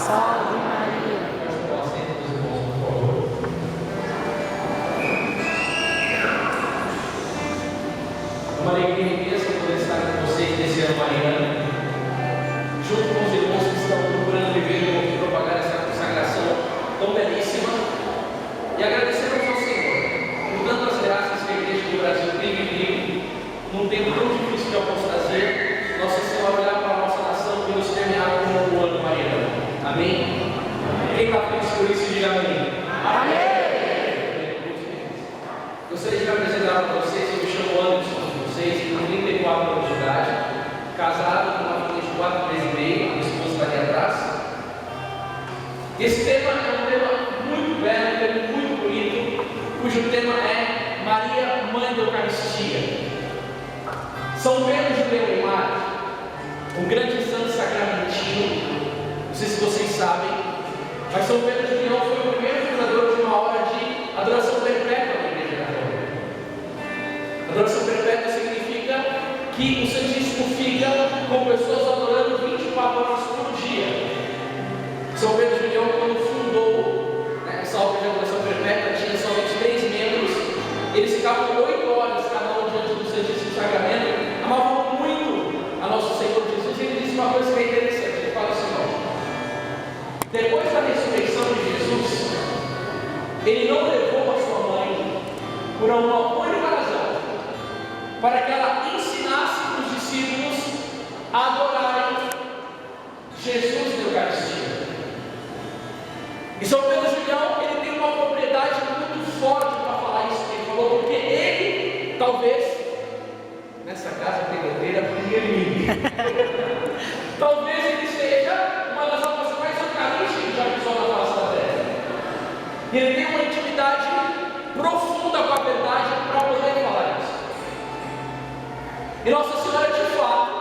Salve Maria. É uma alegria imensa poder estar com vocês nesse ano mariano, junto com os irmãos que estão procurando viver e propagar essa consagração tão belíssima, e agradecemos ao Senhor por tantas graças que a Igreja do Brasil tem vivido num tempo tão difícil de apostasia. Nossa Senhora olhar para a nossa nação e nos terminar como o ano mariano. Amém? Quem está feliz por isso, diga amém. Amém! Gostaria de me apresentar para vocês. Eu me chamo Anderson. Tenho 34 anos de idade, casado com uma filha de 4 meses e meio, a minha esposa está ali atrás. Esse tema é um tema muito belo, um tema muito bonito, cujo tema é Maria, Mãe da Eucaristia. São Pedro de Leão, um grande santo sacramentino, não sei se vocês sabem, mas São Pedro de Leão foi o primeiro fundador de uma hora de adoração perpétua na Igreja Católica. Adoração perpétua significa que o Santíssimo fica com pessoas adorando 24 horas por dia. São Pedro de Leão, quando fundou essa obra de adoração perpétua, tinha somente 3 membros. Eles ficavam 8 horas cada um diante do Santíssimo Sacramento, amavam muito a nosso Senhor Jesus. E ele disse uma coisa que é interessante. Ele fala assim: ó, depois da ressurreição de Jesus, ele não levou a sua mãe por uma única razão, para que ela ensinasse os discípulos a adorarem Jesus na Eucaristia. E São Pedro de Leão, ele tem uma propriedade muito forte para falar isso. Ele falou porque ele, talvez, nessa casa pegadeira, talvez ele seja uma das almas mais eucarísticas que já pisou na face da terra. E ele tem uma intimidade profunda com a verdade para poder falar isso. E Nossa Senhora, de fato,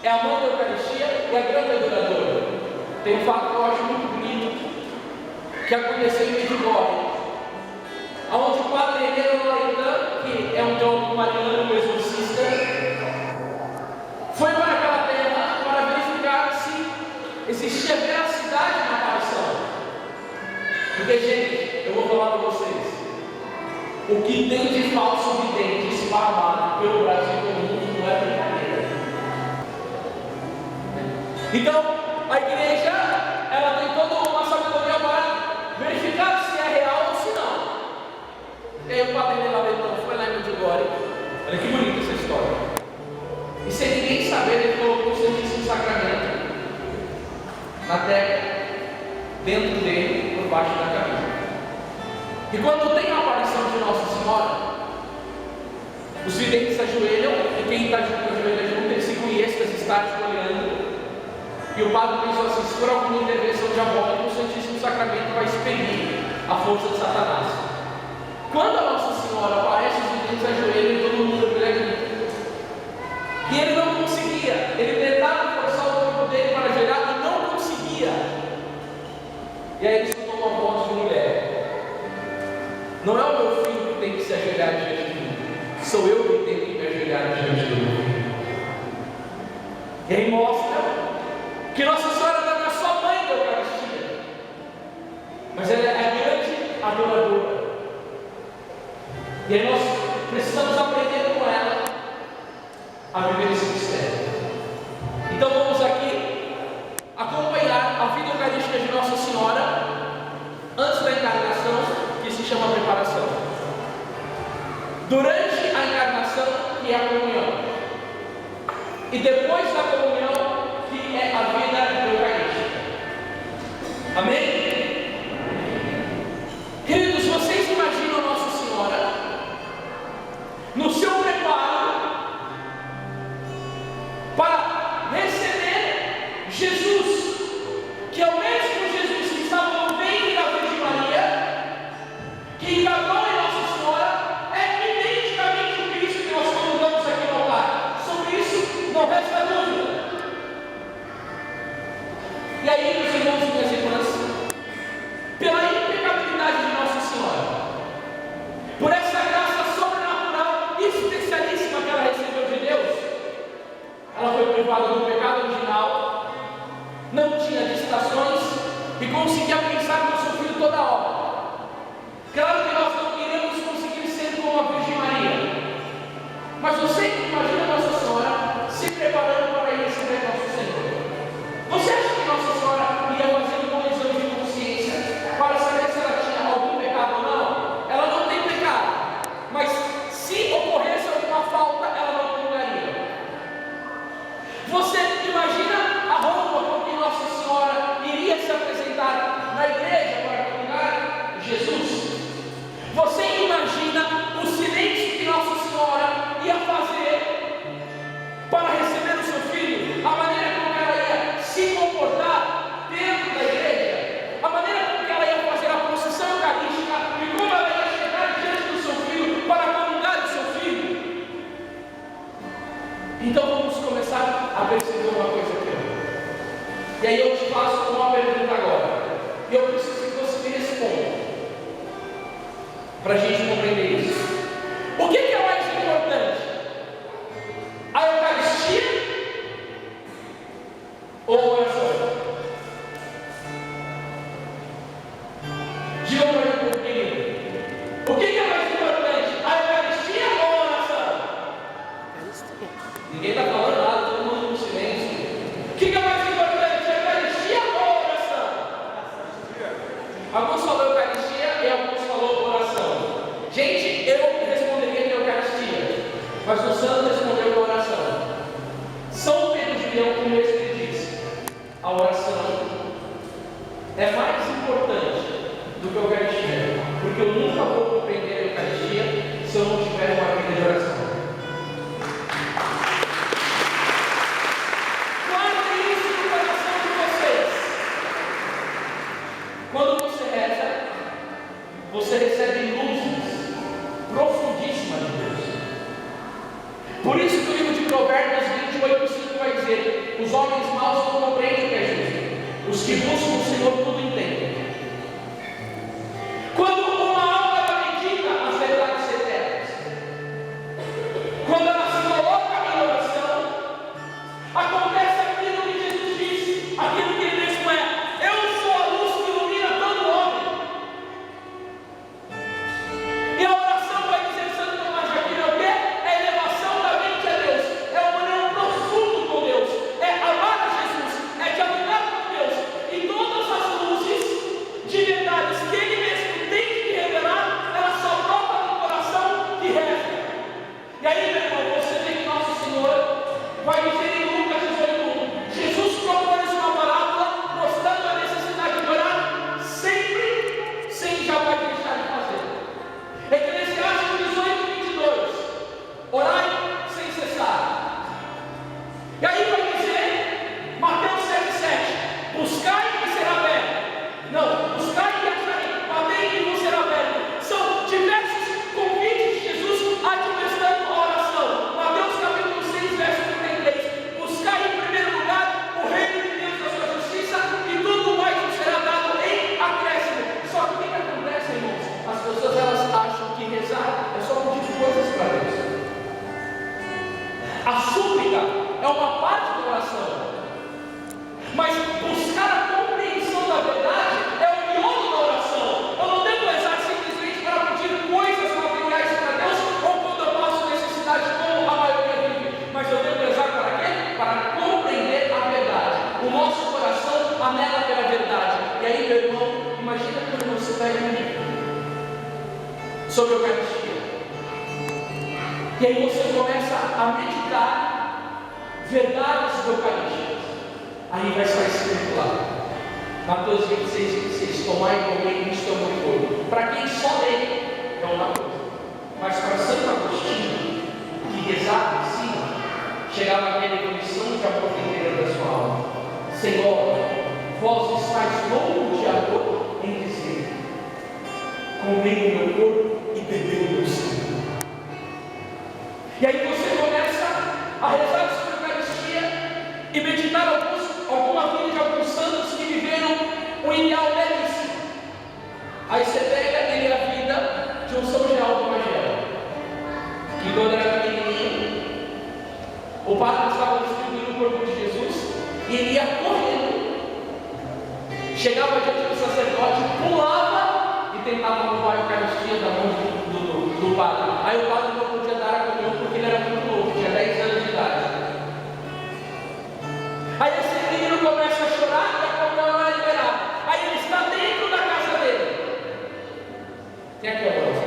é a mãe da Eucaristia e a grande adoradora. Tem um fato que eu acho muito bonito, que aconteceu em Medjugorje, onde o padre Heleno Loredan, que é um teólogo mariano, um exorcista, foi para aquela terra para verificar se existia veracidade na aparição. Porque, gente, eu vou falar para vocês, o que tem de falso vidente espalhado pelo Brasil e pelo mundo não é brincadeira. Então, a igreja, ela tem toda uma sabedoria para verificar se é real ou se não. E aí o padre Heleno foi lá em Medjugorje. Olha que bonita essa história. E sem ninguém saber, ele colocou o Santíssimo Sacramento na terra, dentro dele, por baixo da camisa. E quando tem a aparição de Nossa Senhora, os videntes ajoelham, e quem está junto ajoelha junto, eles ficam em êxtase, estático, olhando. E o padre pensou assim: se for alguma intervenção diabólica, o Santíssimo Sacramento vai expelir a força de Satanás. Quando a Nossa Senhora aparece, os videntes ajoelham e todo mundo ajoelha. E ele não conseguia, ele tentava forçar o corpo dele para ajoelhar e não conseguia. E aí ele escutou uma voz de mulher: não é o meu filho que tem que se ajoelhar diante de mim, sou eu que tenho que me ajoelhar diante do meu filho. E aí mostra que Nossa Senhora não é só mãe da Eucaristia, mas ela é a grande adoradora. E aí nós precisamos aprender com ela a viver esse mistério. Então vamos aqui acompanhar a vida eucarística de Nossa Senhora antes da encarnação, que se chama preparação. Durante a encarnação, que é a comunhão. E depois da comunhão, que é a vida eucarística. Amém? Queridos, vocês imaginam Nossa Senhora no seu preparo para receber Jesus, que é o mesmo Jesus que estava no ventre da Virgem Maria, que encarnou em Nossa Senhora, é identicamente o Cristo que nós colocamos aqui no altar. Sobre isso não resta dúvida. E aí, meus irmãos e minhas irmãs, estações e conseguia pensar no seu filho toda hora. Claro que nós não iremos conseguir ser como a Virgem Maria, mas você imagina Nossa Senhora se preparando para ir receber Nosso Senhor. Você acha que Nossa Senhora ia fazer um bom exame de consciência para saber se ela tinha algum pecado ou não? Ela não tem pecado, mas se ocorresse alguma falta, ela não comungaria. Você imagina a roupa com que Nossa Senhora iria se apresentar na igreja para comungar Jesus? Você imagina o silêncio que Nossa Senhora ia fazer para receber o seu filho? A maneira como ela ia se comportar dentro da igreja? A maneira como ela ia fazer a procissão eucarística e como ela ia chegar diante do seu filho para comungar o seu filho? Então vamos começar a perceber uma coisa aqui. E aí eu te faço uma pergunta agora. E eu preciso que você me responda, para a gente compreender isso. O que é mais importante? A Eucaristia ou a oração? Diga para mim comigo. O que é mais importante? A Eucaristia ou a oração? Ninguém está falando nada, todo mundo no silêncio. O que é mais importante? A Eucaristia ou a oração? Alguns falam Eucaristia e alguns falam oração. Gente, eu responderia que é Eucaristia, mas o santo respondeu com a oração. São Pedro de Leão, como ele disse, a oração é mais importante do que a Eucaristia, porque eu nunca vou compreender a Eucaristia se eu não tiver uma vida de oração. Guardem isso no coração de vocês. Quando você reza, você recebe luzes profundíssima de Deus. Por isso que o livro de Provérbios 28:5 vai dizer: os homens maus não compreendem o que é justo, os que buscam o Senhor tudo entendem. Quando uma alma ela medita as verdades eternas, quando ela se coloca em oração, acontece aquilo que Jesus disse, aquilo que ele mesmo é: eu sou a luz que ilumina todo homem. E a oração vai dizer, Santo Tomás de Aquino, é o quê? É a elevação da mente a Deus, é o maneiro profundo com Deus, é amar a Jesus, é dialogar com Deus, e todas as luzes de verdades que Ele mesmo tem que revelar, elas só brotam no coração que reza. E aí, meu irmão, você vê que Nosso Senhor vai dizer em Lucas 18:1, Jesus propôs uma parábola mostrando a necessidade de orar sempre, sem jamais deixar de fazer. Eclesiastes 18:22, orai sem cessar. E aí vai dizer, Mateus 7:7, buscai e será aberto. Não, buscai e acharei, batei e vos será aberto. São diversos convites de Jesus admoestando a oração. Mateus capítulo 6, verso 33, buscai em primeiro lugar o reino de Deus e a sua justiça, e tudo mais vos será dado em acréscimo. Só que o que acontece, irmãos? As pessoas elas acham que rezar é só pedir coisas para Deus. A súplica é uma parte da oração, mas buscar a compreensão da verdade é o miolo da oração. Eu não devo rezar simplesmente para pedir coisas materiais para Deus, ou quando eu passo necessidade, como a maioria vive, mas eu devo rezar para quê? Para compreender a verdade. O nosso coração anela pela verdade. E aí, meu irmão, imagina quando você pega um livro sobre a Eucaristia, e aí você começa a meditar verdades eucarísticas. Aí vai estar escrito lá, Mateus 26:26, tomai e comei, isto é o meu corpo. Para quem só lê, é uma coisa, mas para Santo Agostinho, que rezava em cima, chegava aquela condição de amor inteira da sua alma: Senhor, vós estáis longo de amor em dizer, comei o meu corpo e bebeu o meu sangue. E aí você começa a rezar sobre a Eucaristia e meditar alguma vida de alguns santos que viveram um ideal belíssimo. Aí você pega ele a vida de um São Geraldo Magela, que quando era pequenininho, o padre estava distribuindo o corpo de Jesus e ele ia correndo chegava diante do sacerdote, pulava e tentava roubar a Eucaristia da mão do padre. Aí o padre não podia dar a comunhão porque ele era muito novo, tinha 10 anos de idade. Aí esse menino começa a chorar e a comunhão não é liberada. Aí ele está dentro da casa dele. Quem é que é o nosso?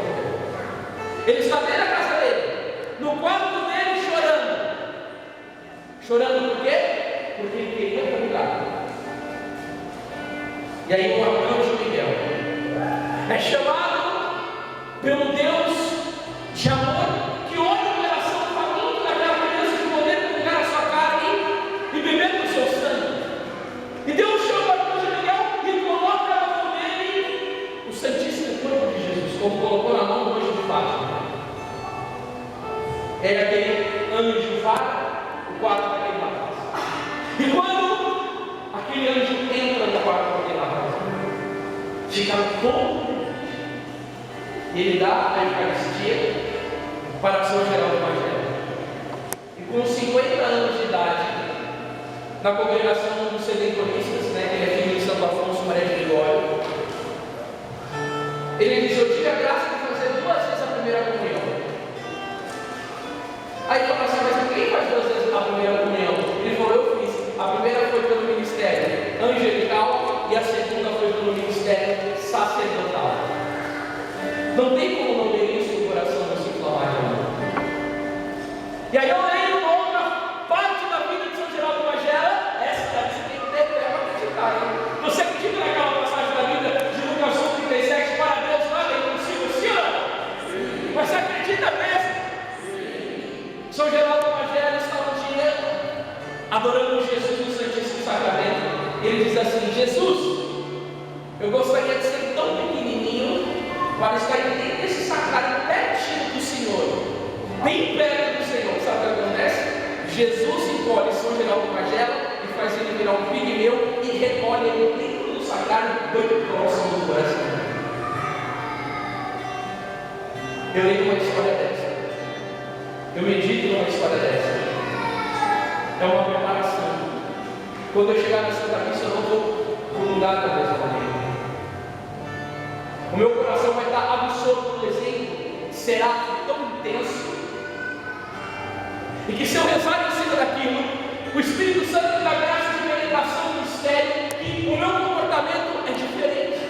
Ele está dentro da casa dele, no quarto dele, chorando. Chorando por quê? Porque ele queria comungar. E aí o arcanjo Miguel é chamado pelo Deus de amor, que olha o coração faminto daquela criança de poder comungar a sua carne e beber do seu sangue. E Deus chama o arcanjo Miguel e coloca na mão dele o Santíssimo Corpo de Jesus, como colocou na mão do anjo de Fátima. Pega aquele anjo de Fátima, o quarto daquele rapaz. E quando aquele anjo entra no quarto daquele rapaz, fica todo e ele dá a Eucaristia para São Geraldo Magela. E com 50 anos de idade, na congregação dos Sedentoristas, né, ele é filho de Santo Afonso Maria de Ligório, ele diz: eu tive a graça de fazer 2 vezes a primeira comunhão. Aí fala assim: mas quem faz 2 vezes a primeira comunhão? Ele falou: eu fiz. A primeira foi pelo ministério angelical e a segunda foi pelo ministério sacerdotal. Não tem como não ver isso no coração do se inflamar de amor. E aí eu leio uma outra parte da vida de São Geraldo Magela. Essa daí você tem que ter fé para acreditar, hein? Você acredita naquela passagem da Bíblia de Lucas 1:37? Para Deus nada é impossível, sim ou não? Mas você acredita mesmo? São Geraldo Magela está um dia adorando Jesus no Santíssimo Sacramento. Ele diz assim: Jesus, eu gostaria de ser tão pequenininho para estar dentro desse sacrário, pertinho do Senhor, bem perto do Senhor. Sabe o que acontece? Jesus encolhe São Geraldo Magela e faz ele virar um pigmeu e recolhe ele dentro do sacrário, bem próximo do coração. Eu leio uma história dessa. Eu medito numa história dessa. É uma preparação. Quando eu chegar na Santa Missa, eu não vou comungar da mesma maneira. O meu coração vai estar absorto no desenho, será tão intenso, e que se eu rezar em cima daquilo, o Espírito Santo me dá graça de penetração do mistério, e o meu comportamento é diferente.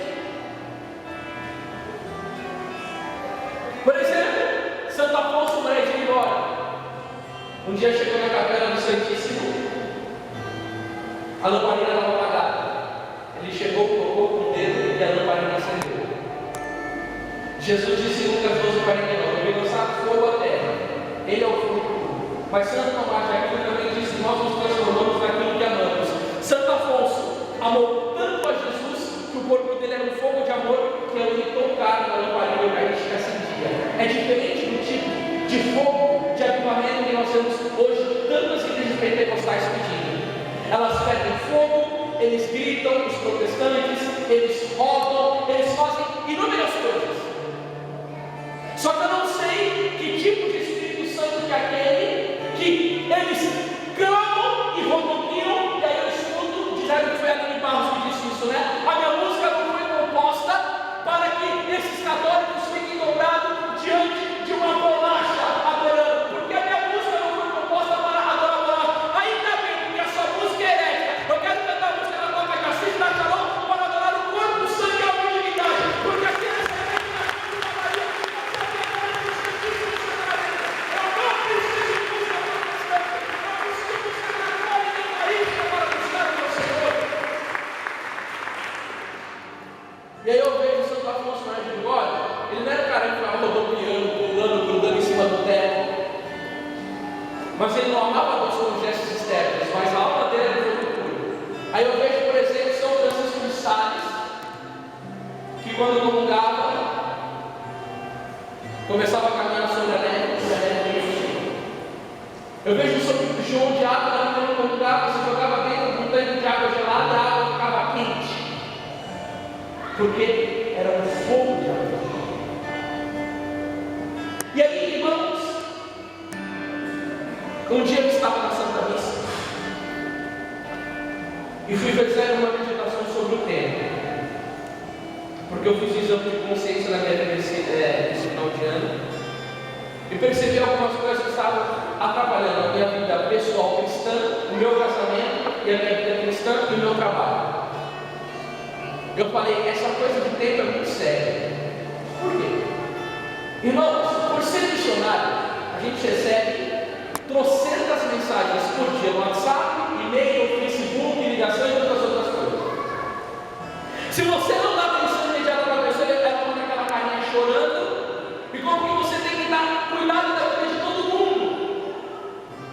Por exemplo, Santo Afonso Maria de Ligório, um dia chegou na capela do Santíssimo, a lamparina estava apagada. Ele chegou, colocou com o dedo e a lamparina acendeu. Jesus disse em Lucas 12:49: ele lançar fogo à terra, ele é o fogo puro. Mas Santo Tomás de Aquino também disse: nós nos transformamos naquilo que amamos. Santo Afonso amou tanto a Jesus que o corpo dele era um fogo de amor, que ele tocar na lamparina eucarística acendia. É diferente do tipo de fogo, de avivamento que nós temos hoje tantas igrejas pentecostais pedindo. Elas pedem fogo, eles gritam, os protestantes, eles rodam, eles fazem inúmeras coisas. Só que eu não sei que tipo de Espírito Santo que é aquele que eles clamam e rodopiam. E aí eu escuto, dizendo que foi a Aline Barros que disse isso, né? A minha música não foi composta para que esses católicos fiquem dobrados diante de uma bolacha adorando, porque a minha música não foi composta para adorar a bolacha. Ainda bem, porque a sua música é herética. Eu quero cantar a música da Toca Cacique da Shalom para adorar o corpo, o sangue e a divindade, porque aqui nessa e aí eu vejo Santo Afonso Maria de Ligório. Ele não era o cara que ficava rodopiando, pulando, grudando em cima do teto, mas ele não amava Deus com gestos externos, mas a alma dele era muito pura. Aí eu vejo, por exemplo, São Francisco de Sales, que quando comungava, começava a caminhar sobre a neve, eu vejo São João de Água, quando comungava, se jogava dentro de um tanque de água gelada, a água ficava quente, porque era um fogo de amor. E aí, irmãos, um dia eu estava na Santa Missa e fui fazer uma meditação sobre o tema. porque eu fiz exame de consciência na minha vida nesse final de ano, e percebi algumas coisas que estavam atrapalhando a minha vida pessoal cristã, o meu casamento e a minha vida cristã e o meu trabalho. Eu falei, essa coisa de tempo é muito séria. Por quê? Irmãos, por ser missionário, a gente recebe trocentas mensagens por dia no WhatsApp, e-mail, Facebook, ligação e muitas outras coisas. Se você não dá atenção imediata para a pessoa, ela manda aquela carinha chorando, e como que você tem que dar cuidado da vida de todo mundo.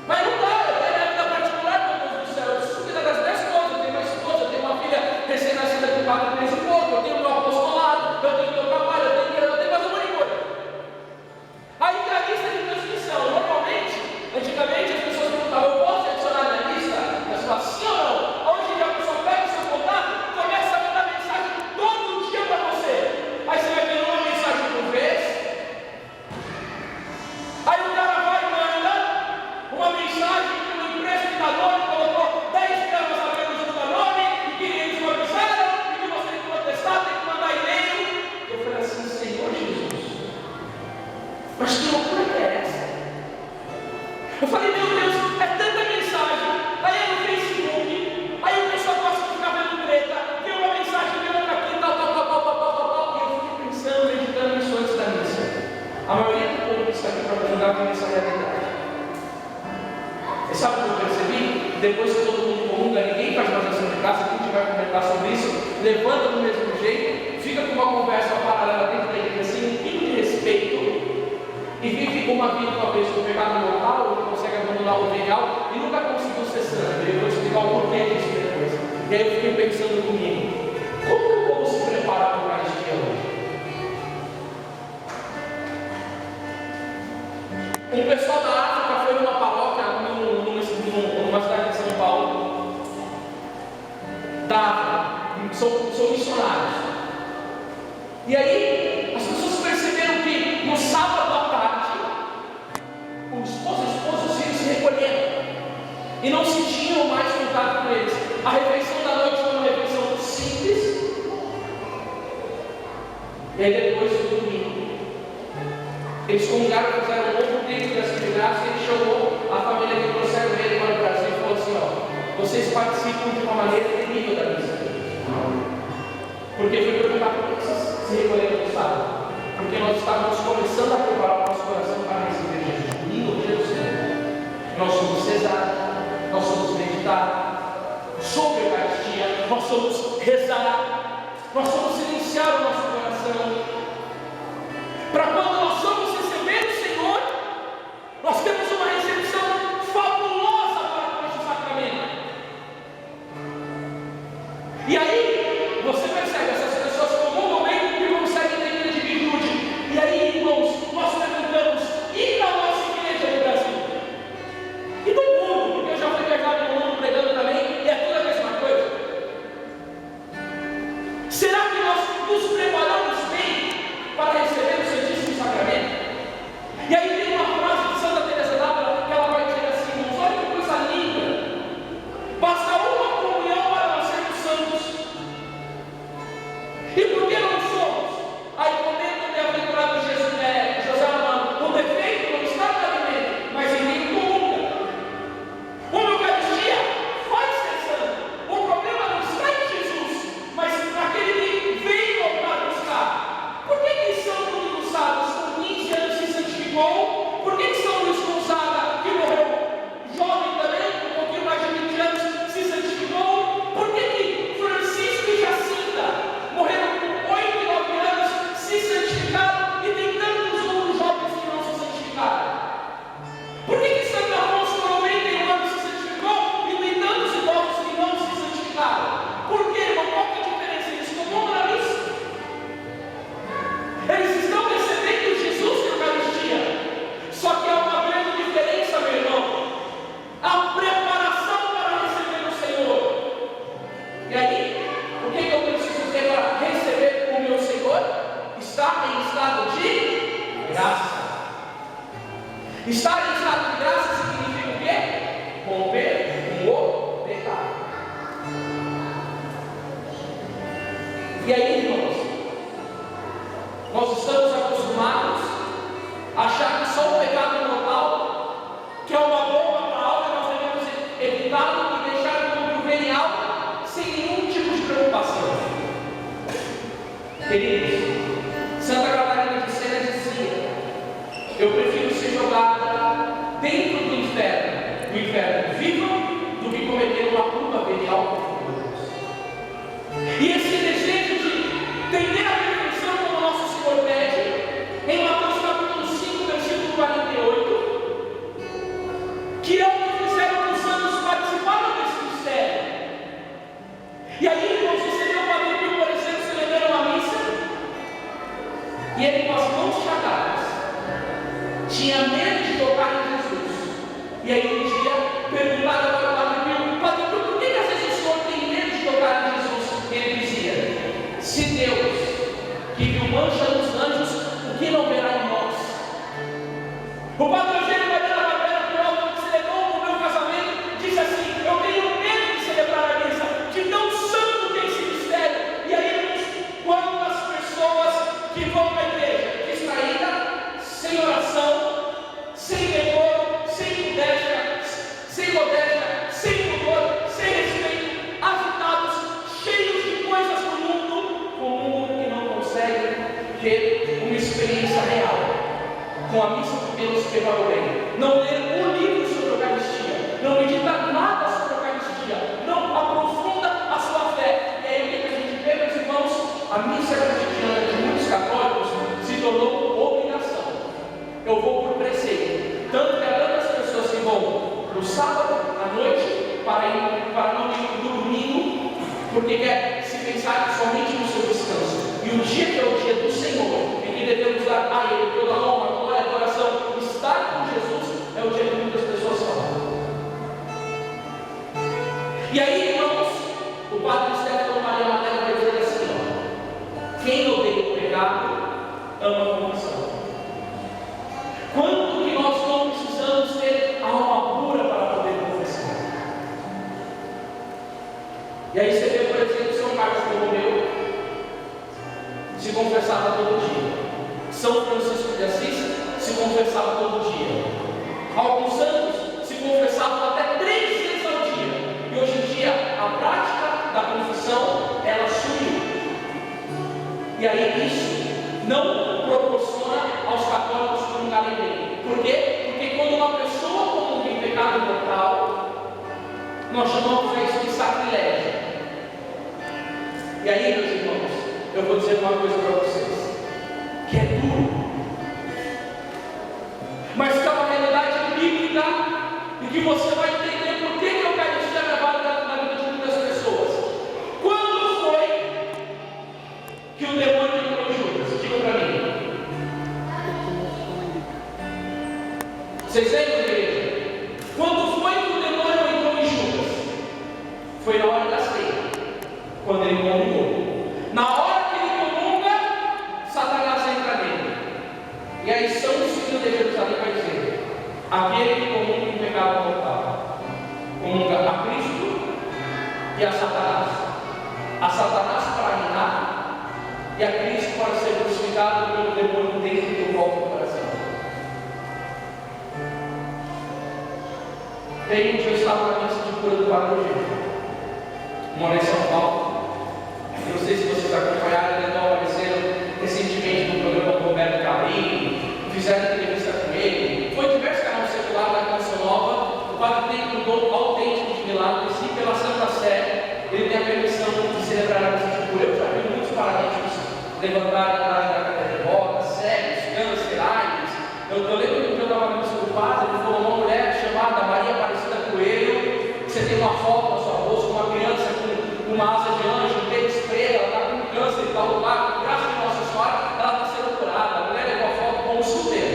Mas não dá, eu tenho minha vida particular, meu Deus do céu, eu preciso cuidar das minhas coisas, eu tenho uma esposa, eu tenho uma filha recém-nascida de 4 meses e pouco, eu tenho meu apostolado, eu tenho meu trabalho, eu tenho que fazer um monte de coisa. Aí tem a lista de transmissão. Normalmente, antigamente as pessoas perguntavam, eu posso adicionar na lista? Eu falava, sim ou não? Hoje a pessoa pega o seu contato e começa a mandar mensagem todo dia para você. Aí você vai vendo uma mensagem por vez. Aí o cara vai e manda uma mensagem que uma empresa de Danone colocou 10 gramas a menos de Danone e que eles não avisaram e que você tem que protestar, tem que mandar e-mail. Eu falei assim, Senhor Jesus, mas que loucura que é essa? Eu falei, meu Deus, é tanta mensagem. Aí é no Facebook, aí o pessoal gosta de ficar vendo treta, vê uma mensagem, vê outra aqui, tal. E eu fiquei pensando, meditando isso antes da missa. A maioria do povo está aqui para ajudar com essa realidade. E sabe o que eu percebi? Depois que todo mundo comunga, ninguém faz mais ação de casa, quem tiver comentar sobre isso, levanta do mesmo jeito, fica com uma conversa paralela dentro da igreja, sem um pingo de respeito. E vive uma vida uma vez com o pecado mortal, ele consegue abandonar o venial e nunca conseguiu ser santo. Eu vou explicar o porquê disso depois. E aí eu fiquei pensando comigo, como que eu vou se preparar para a Eucaristia hoje? Um pessoal da África foi numa paróquia numa cidade de São Paulo, da África, são missionários. E aí as pessoas perceberam que no sábado à tarde, o esposo e a esposa, os filhos se recolheram e não se tinham mais contato com eles. A refeição da noite foi uma refeição simples. E aí depois do domingo, eles comungaram, fizeram um novo tempo de ação de graça, e ele chamou a família que trouxeram ele para o Brasil e falou assim, ó, vocês participam de uma maneira terrível da missa. Porque foi perguntar por que vocês se recolheram no sábado. Porque nós estávamos começando a preparar o nosso coração para receber Jesus. Domingo, dia do Senhor. Nós somos rezar, nós somos meditar sobre a Eucaristia, nós somos rezar, nós somos silenciar o nosso coração. Para quando nós somos receber o Senhor, nós temos uma recepção fabulosa para este sacramento. E aí, você percebe, essas pessoas comungam bem e conseguem ter vida de virtude. E aí, irmãos, nós perguntamos, e na nossa igreja no Brasil? E no mundo, porque eu já fui viajado no mundo pregando também, e é tudo a mesma coisa. Será que nós nos preparamos bem para receber o Santíssimo Sacramento? E aí tem uma frase de Santa Teresa d'Ávila que ela vai dizer assim, irmãos, olha que coisa linda. Basta uma comunhão para nós sermos santos. E por que não somos? Aí comenta o bem-aventurado José Amado, o defeito não está no alimento, mas em quem comunga. Uma Eucaristia faz ser santo. O problema não está em Jesus, mas naquele que veio para buscar. Por que São Luís Gonzaga, com 15 anos, se santificou? Por que São Luís Gonzaga, que morreu jovem também, com um pouquinho mais de 20 anos, se santificou? Por que Francisco e Jacinta morreram com 8 e 9 anos, se santificaram, e tem tantos outros jovens que não se santificaram? Por que Santo Afonso, com 91 anos, se santificou, e tem tantos idosos que não se santificaram? Por quê, irmão? Qual que é a diferença? Eles comungam na missa. Eles estão recebendo Jesus na Eucaristia. Só que há uma grande diferença, meu irmão. A preparação para receber o Senhor. E aí, o que eu preciso ter para receber o meu Senhor? Estar em estado de graça. Estar em estado de graça significa o quê? Romper com o pecado. E aí, irmãos, Nós estamos acostumados a achar que só o pecado mortal, que é uma bomba para a alma, nós devemos evitá-lo e deixar como venial, sem nenhum tipo de preocupação. Queridos, Santa Catarina de Sena dizia: eu prefiro ser jogada dentro do inferno viva, do que cometer uma culpa venial contra Deus. E esse desejo de entender a perfeição como nosso Senhor pede, em Mateus capítulo 5, versículo 48, que é o que fizeram os santos participaram desse mistério. E aí, irmãos, você vê o Padre Pio, por exemplo, celebrando uma missa, e ele com as mãos chacadas tinha medo de tocar em Jesus. E aí um dia perguntaram para o Padre Pio: Padre Pio, por que às vezes o senhor tem medo de tocar em Jesus? Ele dizia: se Deus, que viu mancha nos anjos, o que não verá em nós? O Padre Eugênio Mariana Barbera, que celebrou o meu casamento, disse assim: eu tenho medo de celebrar a missa, de tão santo que é esse mistério. E aí, quantas pessoas que vão para a igreja distraída, sem oração, sem decoro, sem modéstia, sem pudor, sem respeito, agitados, cheios de coisas do mundo, com um mundo que não consegue ter uma experiência real com a missa de Deus que vai ao bem. Não ler um livro sobre a Eucaristia, não medita nada sobre a Eucaristia, não aprofunda a sua fé. E aí o que a gente vê, meus irmãos? A missa cotidiana de muitos católicos se tornou obrigação. Eu vou por preceito. Tanto que há tantas pessoas que vão no sábado à noite para não ir no domingo, porque quer se pensar somente no seu descanso. E o dia que é o dia do Senhor, em que devemos dar a Ele toda a honra, glória e adoração, estar com Jesus, é o dia que muitas pessoas falam. E aí, irmãos, o Padre Stefano Maria Manella vai dizer assim: ó, quem odeia o pecado ama a confissão. Quanto que nós não precisamos ter alma pura para poder confessar? E aí você vê, por exemplo, São Carlos Borromeu se confessava todo dia. São Francisco de Assis se confessava todo dia. Alguns santos se confessavam até 3 vezes ao dia. E hoje em dia a prática da confissão ela sumiu. E aí isso não proporciona aos católicos comungarem bem. Por quê? Porque quando uma pessoa comunga em pecado mortal, nós chamamos isso de sacrilégio. E aí, meus irmãos, eu vou dizer uma coisa para vocês, que é duro, mas que é uma realidade bíblica e que você vai entender por que a Eucaristia é válida na vida de muitas pessoas. Quando foi que o demônio entrou em Judas? Diga para mim. Vocês lembram, igreja? Quando foi que o demônio entrou em Judas? Foi na hora da ceia, quando ele comungou. Na hora que ele comunga, Satanás entra nele. E aí São Ciro de Jerusalém vai dizer: aquele que comunga em pecado mortal, comunga a Cristo e a Satanás. A Satanás para reinar e a Cristo para ser crucificado pelo demônio dentro do próprio coração. E aí um dia eu estava na missa de cura do Padre Eugênio, moro em São Paulo. Não sei se vocês acompanharam, eles apareceram recentemente no programa do Roberto Cabrini, fizeram entrevista com ele, foi diversos canais seculares da Canção Nova. O Padre tem um dom autêntico de milagres e pela Santa Sé ele tem a permissão de celebrar a missa de cura. Eu já vi muitos paralíticos levantarem atrás da cadeira de rodas, cegos, câncer, AIDS. Eu lembro que eu estava na missa do Padre, ele falou: uma mulher chamada Maria Aparecida Coelho, você tem uma foto na sua bolsa, uma criança com uma asa de anjo, um dedo espreito, ela está com câncer e tal lugar, graças a Nossa Senhora, ela está sendo curada. A mulher levou a foto com um super.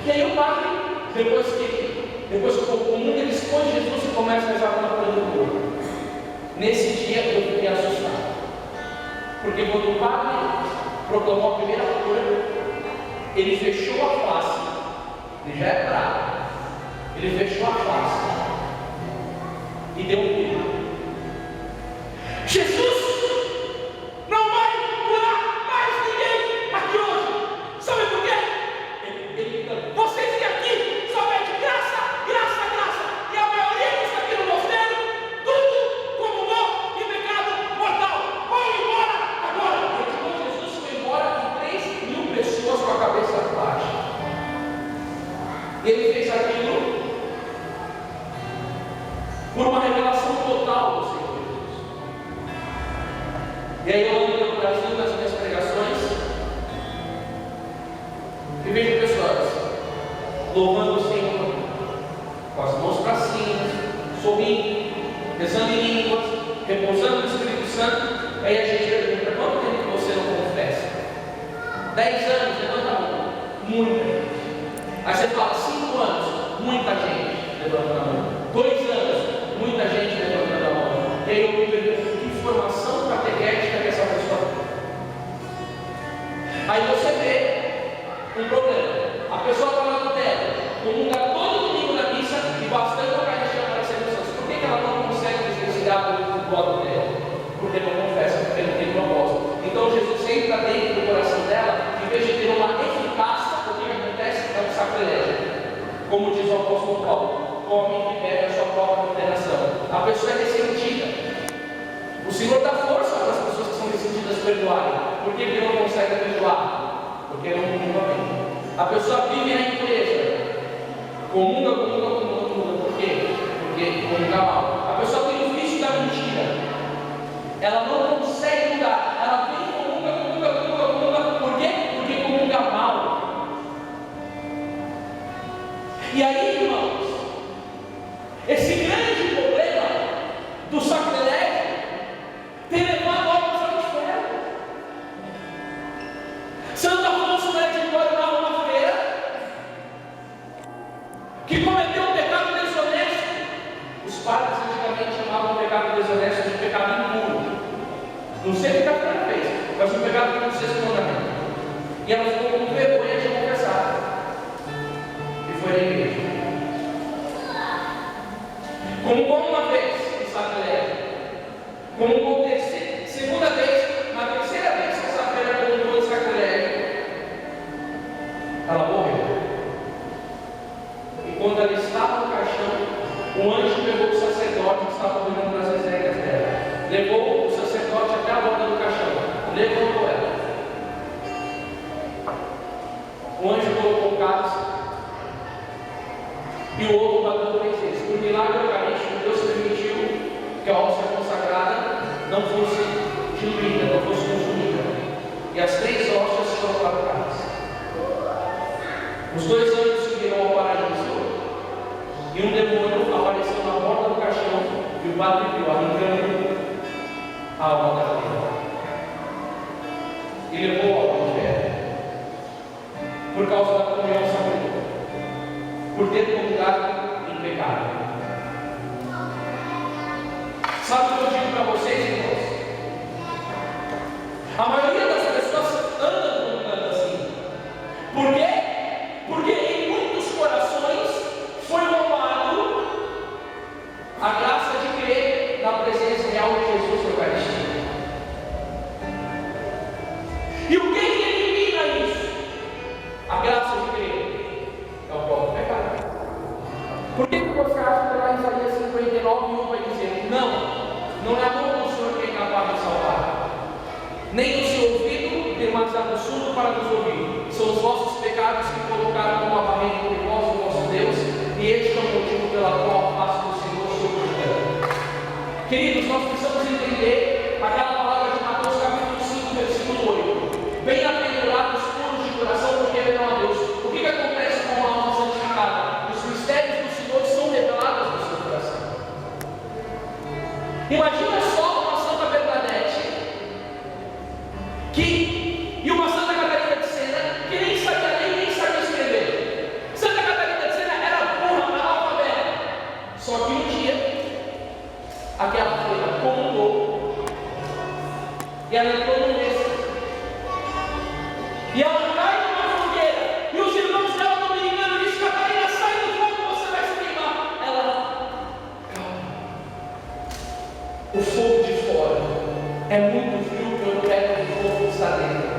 E aí o Padre, depois que o mundo ele expõe Jesus e começa a rezar na cura do corpo. Nesse dia eu fiquei assustado, porque quando o Padre proclamou a primeira cura, ele fechou a face, ele já é bravo, ele fechou a face e deu um grito: Jesus não vai curar mais ninguém aqui hoje. louvando o Senhor, com as mãos para cima, sorrindo, rezando em línguas, repousando no Espírito Santo. Aí a gente pergunta: quanto tempo que você não confessa? 10 anos, levanta a mão. Muita gente. Aí você fala: 5 anos, muita gente levanta a mão. 2 anos, muita gente levanta a mão. E aí eu me pergunto: que formação catequética que essa pessoa tem? Aí você vê um problema. A pessoa está lá no teto, comunga todo domingo na missa e bastante Eucaristia para ser santos. Por que ela não consegue desvencilhar do voto dela? Porque não confessa, porque não tem propósito. Então Jesus entra dentro do coração dela, em vez de ter uma eficácia, o que acontece é um sacrilégio. Como diz o apóstolo Paulo: come e bebe a sua própria condenação. A pessoa é ressentida. O Senhor dá força para as pessoas que são ressentidas perdoarem. Por que ele não consegue perdoar? Porque não comunga bem. A pessoa vive na impureza. Comunga. Por quê? Porque comunga mal. A pessoa tem o vício da mentira. Ela não consegue mudar. Ela vem comunga. Por quê? Porque comunga mal. E aí, irmãos, esse grande problema do sacrilégio tem levado almas ao inferno. Santo Afonso Maria de Ligório narra uma freira que cometeu um pecado desonesto. Os padres antigamente chamavam o pecado desonesto de pecado impuro. Não sei o que a freira fez, mas um pecado que não se mandamento. E ela ficou com vergonha de confessar. E foi na igreja. Como uma vez em sacrilégio, como uma segunda vez, na terceira vez que essa freira colocou em sacrilégio, ela morreu. E quando ela estava no caixão, o anjo pegou o sacerdote que estava cuidando das exéquias dela, levou o sacerdote até a borda do caixão, levantou ela. O anjo colocou o cálice e o outro bateu 3 vezes. Por milagre eucarístico, Deus permitiu que a hóstia consagrada não fosse diluída, não fosse consumida. E as 3 hóstias foram para o cálice. Os 2 anjos subiram ao paraíso e um demônio apareceu na borda do caixão e o padre viu arrancando a alma da terra e levou ao inferno por causa da comunhão sacramental, por ter comungado em pecado. Sabe o que eu digo para vocês, irmãos? A maioria das pessoas andam comungando assim. Por quê? Porque em muitos corações foi roubado a graça de crer na presença real de Jesus na Eucaristia. E o que elimina isso? A graça de crer é o próprio pecado. Por que você acha que lá em Isaías 59:1 vai dizer: não é a mão do Senhor que é capaz de salvar, nem o seu ouvido demasiado surdo para nos ouvir. São os vossos pecados que colocaram como uma barreira entre vós e o vosso Deus, e este é o motivo pela qual a face do Senhor sobre. Queridos, nós precisamos entender aquela palavra de Mateus capítulo 5, versículo 8. Bem-aventurados puros de coração, porque verão a Deus. O que acontece com uma alma santificada? Os mistérios do Senhor são revelados no seu coração. Imagina só uma Santa Bernadette e uma Santa Catarina de Sena que nem sabia ler, nem sabia escrever. Santa Catarina de Sena era burra, analfabeta. Só que um dia aquela freira comungou e ela entrou no mês. E ela cai numa fogueira. E os irmãos dela dominicano dizem: Catarina, sai do fogo, você vai se queimar. Ela, calma. O fogo de fora é muito frio pelo pé do fogo que está dentro.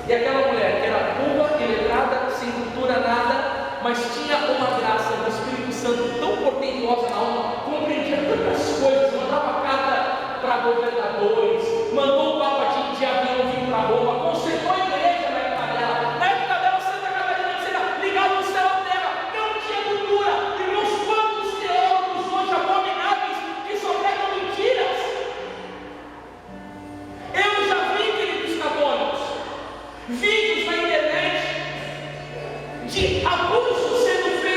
E aquela mulher que era burra, iletrada, sem cultura, nada, mas tinha uma graça do Espírito Santo tão portentosa na alma, compreendia tantas coisas, mandava carta para governadores, mandou o Papa de avião vir para Roma, consertou a igreja na época dela. Na época dela, Santa Catarina de Sena ligava o céu à terra, não tinha cultura. Irmãos, quantos teólogos hoje abomináveis que só pregam mentiras? Eu já vi, queridos católicos, vídeos na internet de abuso sendo feito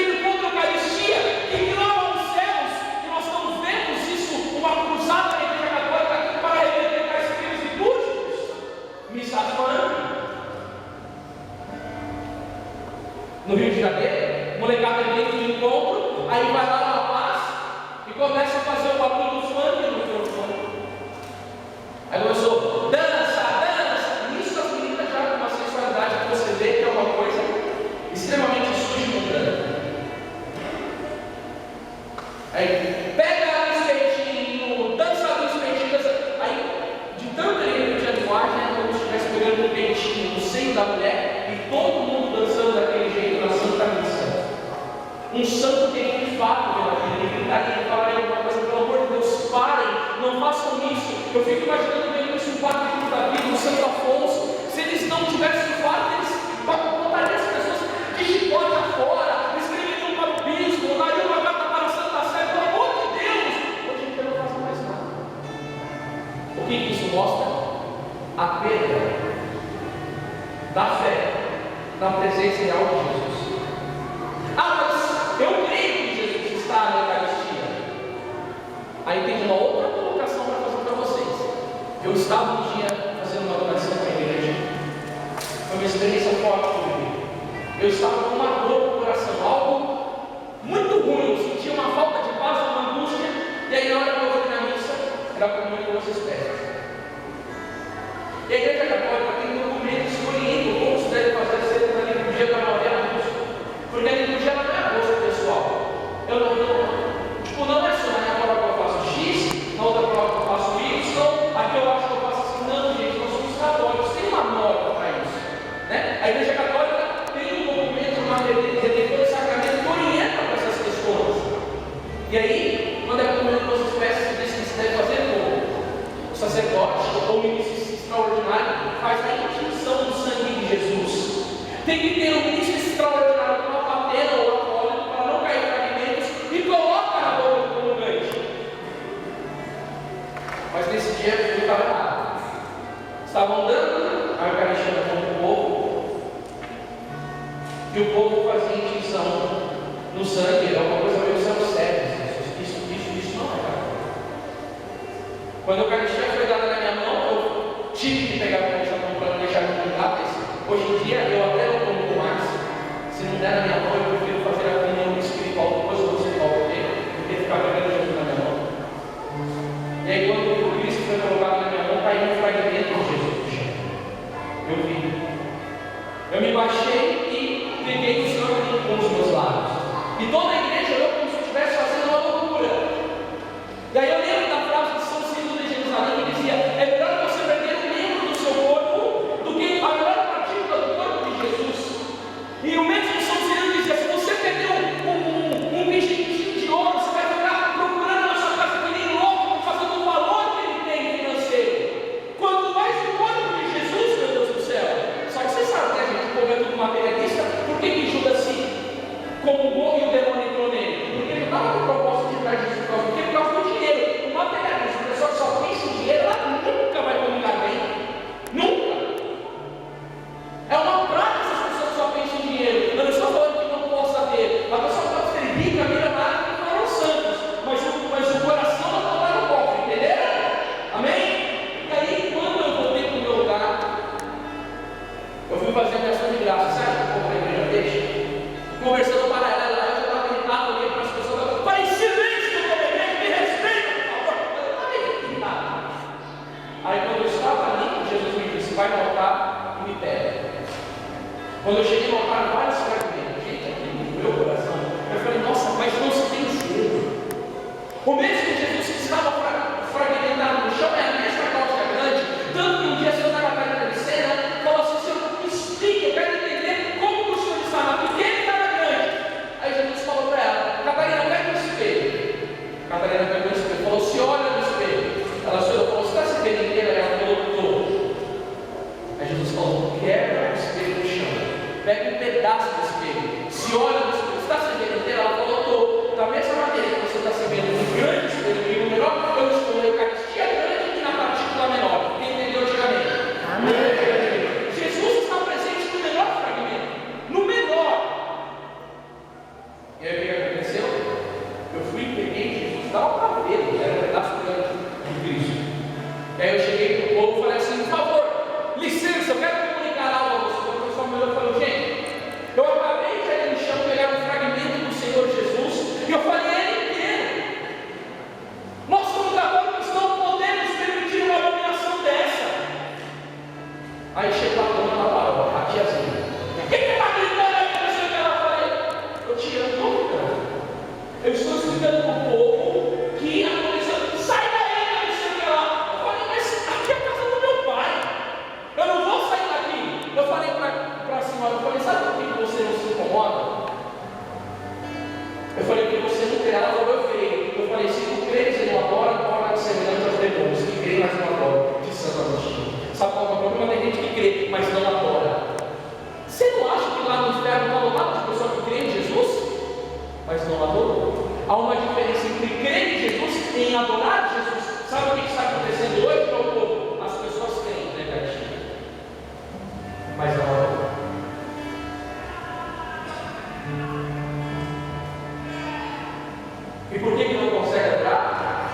missa funk. No Rio de Janeiro, molecada dentro do encontro, aí vai lá o rapaz e começa a fazer o barulho do funk no microfone. Aí começou, dança, dança. Nisso as meninas já com uma sensualidade que você vê que é uma coisa extremamente suja e mundana. Aí pega o espetinho, dança do espetinho, dança. Aí, de tanto ele de linguagem, é como se estivesse pegando um peitinho no seio da mulher e todo mundo dançando daquele jeito na Santa Missa. Um santo que de fato pela vida, ele gritaria e falaria alguma coisa, pelo amor de Deus, parem, não façam isso. Eu fico imaginando bem isso, o padre da vida, o Santo Afonso, se eles não tivessem fato, eles botariam as pessoas de chicote afora, escreveriam para o bispo, dariam uma carta para a Santa Sé, pelo amor de Deus. Hoje em dia não fazem mais nada. O que isso mostra? A perda da fé na presença real de Jesus. Ah, mas eu creio que Jesus está na Eucaristia. Aí tem uma outra colocação para fazer para vocês. Eu estava um dia fazendo uma oração com a igreja. Foi uma experiência forte comigo. Eu estava com uma dor no coração, algo muito ruim. Eu sentia uma falta de paz, uma angústia. E aí na hora que eu fui na missa, era a comunhão de duas espécies. E a igreja católica tem documentos que orientam como se deve fazer sempre na liturgia para não haver abuso. Porque a liturgia não é abuso pessoal. Não é só na minha prova que eu faço X, na outra prova que eu faço Y, aqui eu acho que eu faço assim. Não, gente, nós somos católicos, tem uma norma para isso. Né? A igreja católica tem um documento chamado Redentor e Sacramento que orienta para essas questões. E aí, quando é comunhão de duas espécies, diz que se deve fazer como? O sacerdote ou o ministro extraordinário faz a intinção do sangue de Jesus. Tem que ter um ministro extraordinário com uma patena ou alcoólico para não cair fragmentos e coloca na boca do comungante. Mas nesse dia eu estava errado. Estavam dando a Eucaristia na mão do povo e o povo fazia intinção no sangue. Era uma coisa meio séria. Isso não é errado. Quando a Eucaristia foi dada na minha mão, eu tive que pegar a Eucaristia na mão para não deixar de contar. Hoje em dia eu até não como mais. Se não der na minha mão, eu prefiro fazer a comunhão espiritual depois do hospital do que ficar pegando Jesus na minha mão. E aí quando o Cristo foi colocado na minha mão, caiu um fragmento de Jesus no chão. Eu vi. Eu me baixei e peguei o Senhor com os meus lábios. E toda a igreja olhou como se eu estivesse fazendo uma loucura. E aí eu lembro da frase de São Cirilo de Jerusalém que dizia: é melhor você perder um membro do seu corpo do que a melhor partícula do corpo de Jesus. E o mesmo São Cirilo dizia: se você perdeu um peixinho de ouro, você vai ficar procurando na sua casa que nem louco, fazendo o valor que ele tem financeiro. Quanto mais o corpo de Jesus, meu Deus do céu. Só que você sabe, né, gente? O povo é tudo materialista. Por que Judas se comungou e o demônio entrou nele? Porque ele não estava com o propósito de dar Jesus por causa do dinheiro. O materialismo, a pessoa que só pensa em dinheiro, ela nunca vai comungar bem. Nunca. É uma prática se as pessoas só pensam em dinheiro. Eu não estou falando que não possa ter. A pessoa pode ser rica, milionária e falar os santos, mas o coração não está no cofre, entendeu? Amém? E aí, quando eu voltei para o meu lugar, eu fui fazer a minha ação de graça. Sabe que o povo da igreja deixa? Conversando paralelo lá, eu já estava irritado, olhei para as pessoas, falei: silêncio, meu igreja, me respeita, por favor. Eu estava irritado. Aí quando eu estava ali, Jesus me disse: vai no altar e me pega. Quando eu cheguei no altar, vários fragmentos, gente, aqui no meu coração, eu falei: nossa, mas não se tem zelo. O mesmo Jesus que estava fragmentado no chão é a mesma causa grande. Tanto que um dia a senhora Catarina de Sena falou assim: Senhor, me explique, eu quero entender como o senhor estava, porque ele estava grande. Aí Jesus falou para ela: Catarina, pega o espelho. Catarina pegou o espelho, falou: se olha no espelho. Ela se olhou, falou: você está se vendo inteira? Ela falou: estou. Aí Jesus falou: quebra o espelho no chão, pega um pedaço do espelho, se olha no espelho. Você está se vendo inteira? Ela falou: estou. Da mesma maneira que você está se vendo no grande espelho e no menor, eu estou na Eucaristia grande e na partícula menor. Quem entendeu, diga amém. Amém. Jesus está presente no menor fragmento, no menor. E aí o que aconteceu? Eu fui e peguei Jesus, dá um cabelo, era um pedaço grande de Cristo. E aí eu cheguei para o povo e falei assim: por favor, licença. Aí chegou a dona da paróquia, a tiazinha. Quem que está gritando aí? Não sei o que ela falou. Eu te amo, cara. Eu estou explicando para o povo que aconteceu. Sai daí, não sei o que lá. Eu falei, mas aqui é a casa do meu pai. Eu não vou sair daqui. Eu falei para a senhora, eu falei, sabe por que você não se incomoda? Eu falei, porque você não crê. Ela falou, eu creio. Eu falei, se tu crês e não adora, adora semelhante aos demônios, que creem, mas não adoram. De Santo Agostinho. Sabe qual é o problema? Tem gente que crê, mas não adora. Você não acha que lá no inferno está lotado de pessoas que creem em Jesus, mas não adoram? Há uma diferença entre crer em Jesus e em adorar Jesus. Sabe o que está acontecendo hoje para o povo? As pessoas creem, né, Gatinho? Mas não adoram. E por que não consegue adorar?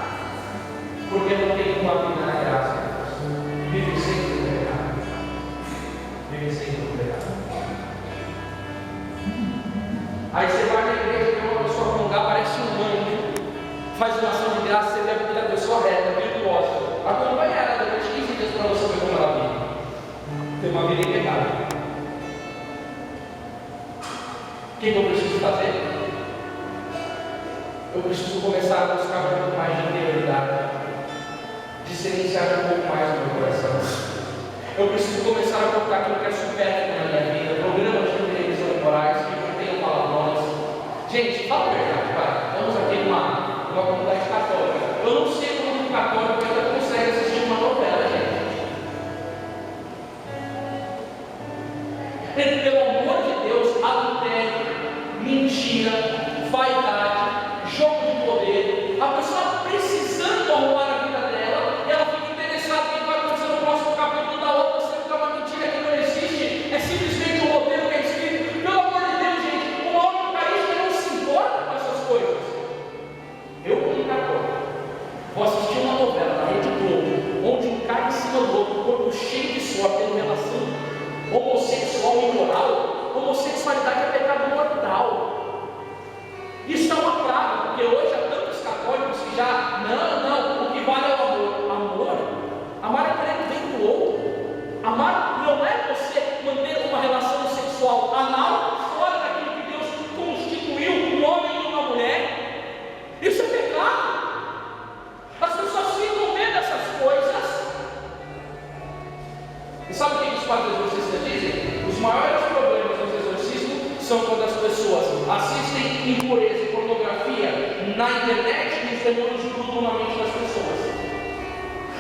Porque não tem uma vida na graça. Vive sempre no pecado. Vive sempre no pecado. Aí você vai na igreja, vê uma pessoa com um lugar, parece um anjo, faz uma ação de graça, você vê a vida da pessoa reta, virtuosa. Acompanha ela durante 15 dias para você ver como ela vive. Tem uma vida em pecado. O que eu preciso fazer? Eu preciso começar a buscar um pouco mais de interioridade, de silenciar um pouco mais o meu coração. Eu preciso começar a colocar aquilo que é supérfluo na minha vida, programas de televisão morais que contenham palavrões. Gente, fala a verdade, vai. Estamos aqui numa comunidade católica. Eu não sei como um católico ainda consegue assistir uma novela, gente. Pelo amor de Deus, adultério, mentira, vaidade, jogo de poder. A pessoa precisando arrumar a vida dela, ela fica interessada em o que vai acontecer no próximo capítulo da outra, sendo que é uma mentira que não existe, é simplesmente um roteiro que é escrito. Pelo amor de Deus, gente, o homem caísta não se importa com essas coisas. Eu, como católico, vou assistir uma novela na Rede Globo, onde um cara em cima do outro, corpo cheio de suor, tendo relação homossexual e imoral. Homossexualidade é pecado mortal. Isso é uma praga, porque hoje há tantos católicos que já, não, o que vale é o amor. Amar é querer bem do outro. Amar não é você manter uma relação sexual anal fora daquilo que Deus constituiu um homem e uma mulher. Isso é pecado. As pessoas ficam vendo essas coisas. E sabe o que os padres exorcistas dizem? Os maiores problemas dos exorcismos são quando as pessoas assistem impureza e pornografia na internet e os demônios grudam na mente das pessoas.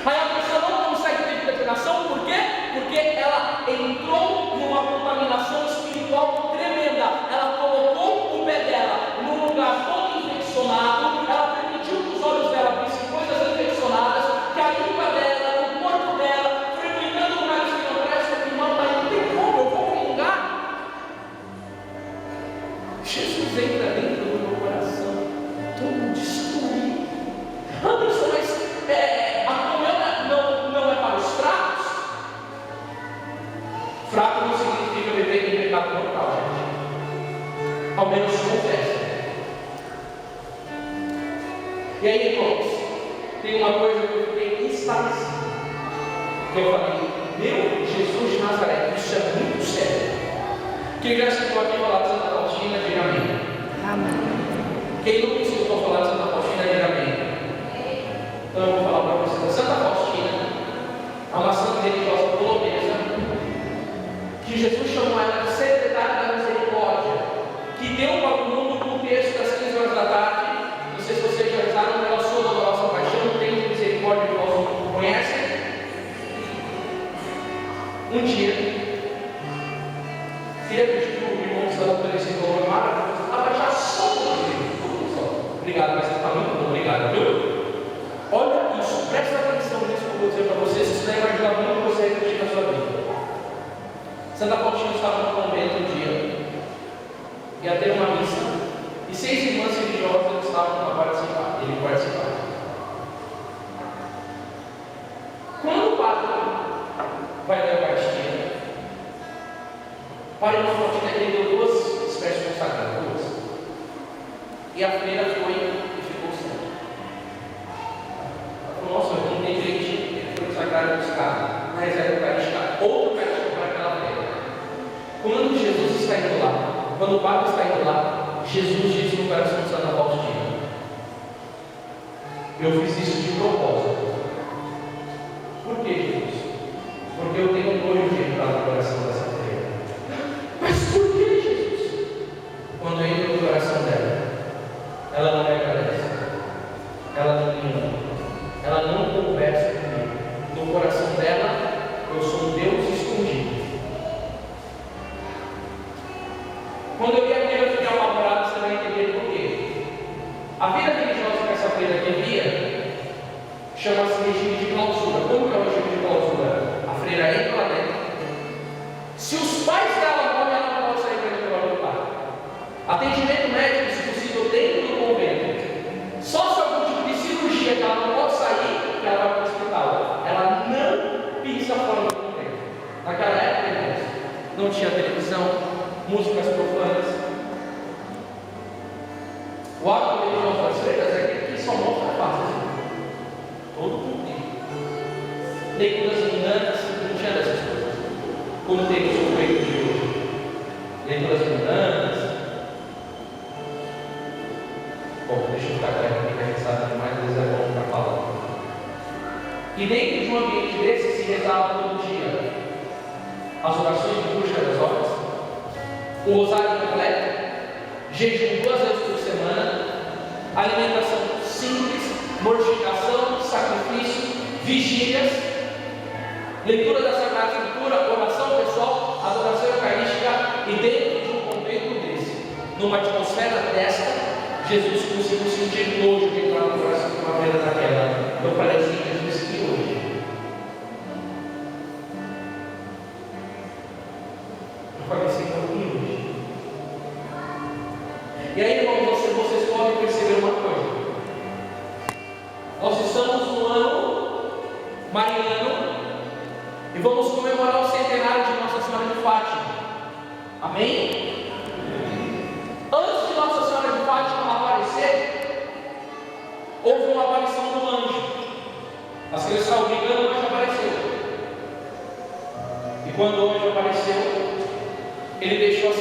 Aí a pessoa não consegue ter vida de oração, por quê? Porque ela entrou numa contaminação espiritual tremenda. Ela colocou o pé dela num lugar todo infeccionado, ela permitiu que os olhos dela vissem coisas infeccionadas, que a língua dela, o corpo dela, frequentando lugares que não prestam, que não tem como, eu vou comungar. Jesus entra dentro do meu coração, todo destruído. Anderson, mas a comunhão não é para os fracos? Fraco não significa viver em pecado mortal, gente. Ao menos confessa. E aí, irmãos, tem uma coisa que eu fiquei estarrecido. Que eu falei, meu Jesus de Nazaré, isso é muito sério. Quem já escutou aqui falar de Santa Faustina, diga amém. Amém. Quem nunca escutou falar de Santa Faustina, diga amém. Então eu vou falar para vocês. Santa Faustina é uma santa religiosa polonesa, que Jesus chamou ela de secretária da misericórdia, que deu para o mundo o contexto das 15 horas da tarde. Não sei se vocês já usaram pela sua dolorosa paixão, tem de misericórdia que nós não conhecem. Um dia, queria pedir para o irmão que está dando esse valor maravilhoso abaixar só um pouquinho. Obrigado, mas está muito bom, obrigado, viu? Olha isso, presta atenção nisso que eu vou dizer para vocês, isso vai ajudar muito você a refletir na sua vida. Santa Faustina estava no convento um dia, ia ter uma missa, e 6 irmãs religiosas estavam para participar, ele participava. Quando o padre vai dar a Eucaristia, para a irmã Faustina ele deu 2 espécies consagradas, 2. E a freira foi e ficou sem. Ela falou, nossa, eu não tem direitinho, ele foi consagrado e buscar na reserva eucarística, outro Quando o padre está indo lá, Jesus disse no coração de Santa Faustina: eu fiz isso de propósito. Por que, Jesus? Porque eu tenho nojo de entrar no coração dessa freira. Mas por que, Jesus? Quando eu entro no coração dela, ela não me agradece, ela não me ama, ela não conversa comigo. No coração dela, eu sou um Deus escondido. Quando eu ia ver ficar apavorado, você vai entender por quê. A vida religiosa que essa freira vivia chama-se regime de clausura. Como que é o regime de clausura? A freira entra lá dentro. Se os pais dela morrem, ela não pode sair para ir pelo pai. Atendimento médico, se possível, dentro do convento. Só se algum tipo de cirurgia que ela não pode sair, que ela vai para o hospital. Ela não pisa fora do convento. Naquela época, irmãos, não tinha televisão, músicas profanas. O ato religioso das freiras é aquele que só mostra a face. Todo mundo. Leituras mundanas, não tinha dessas coisas. Como temos o peito de hoje. Leituras mundanas. Bom, deixa eu ficar quieto aqui, que a gente sabe que mais vezes é bom para falar. E dentro de um ambiente desse se rezava todo dia as orações de busca das horas, o rosário completo, jejum 2 vezes por semana, alimentação simples, mortificação, sacrifício, vigílias, leitura da Sagrada Escritura, oração pessoal, adoração eucarística. E dentro de um convento desse, numa atmosfera desta, Jesus conseguiu sentir nojo de entrar no coração de uma vida daquela. Eu falei assim, Jesus, que hoje eu falei assim, hoje. E aí, irmãos, vocês podem perceber uma coisa. Nós estamos no ano mariano e vamos comemorar o centenário de Nossa Senhora de Fátima. Amém? Antes de Nossa Senhora de Fátima aparecer, houve uma aparição do anjo. As crianças estavam brigando, o anjo apareceu. E quando o anjo apareceu, ele deixou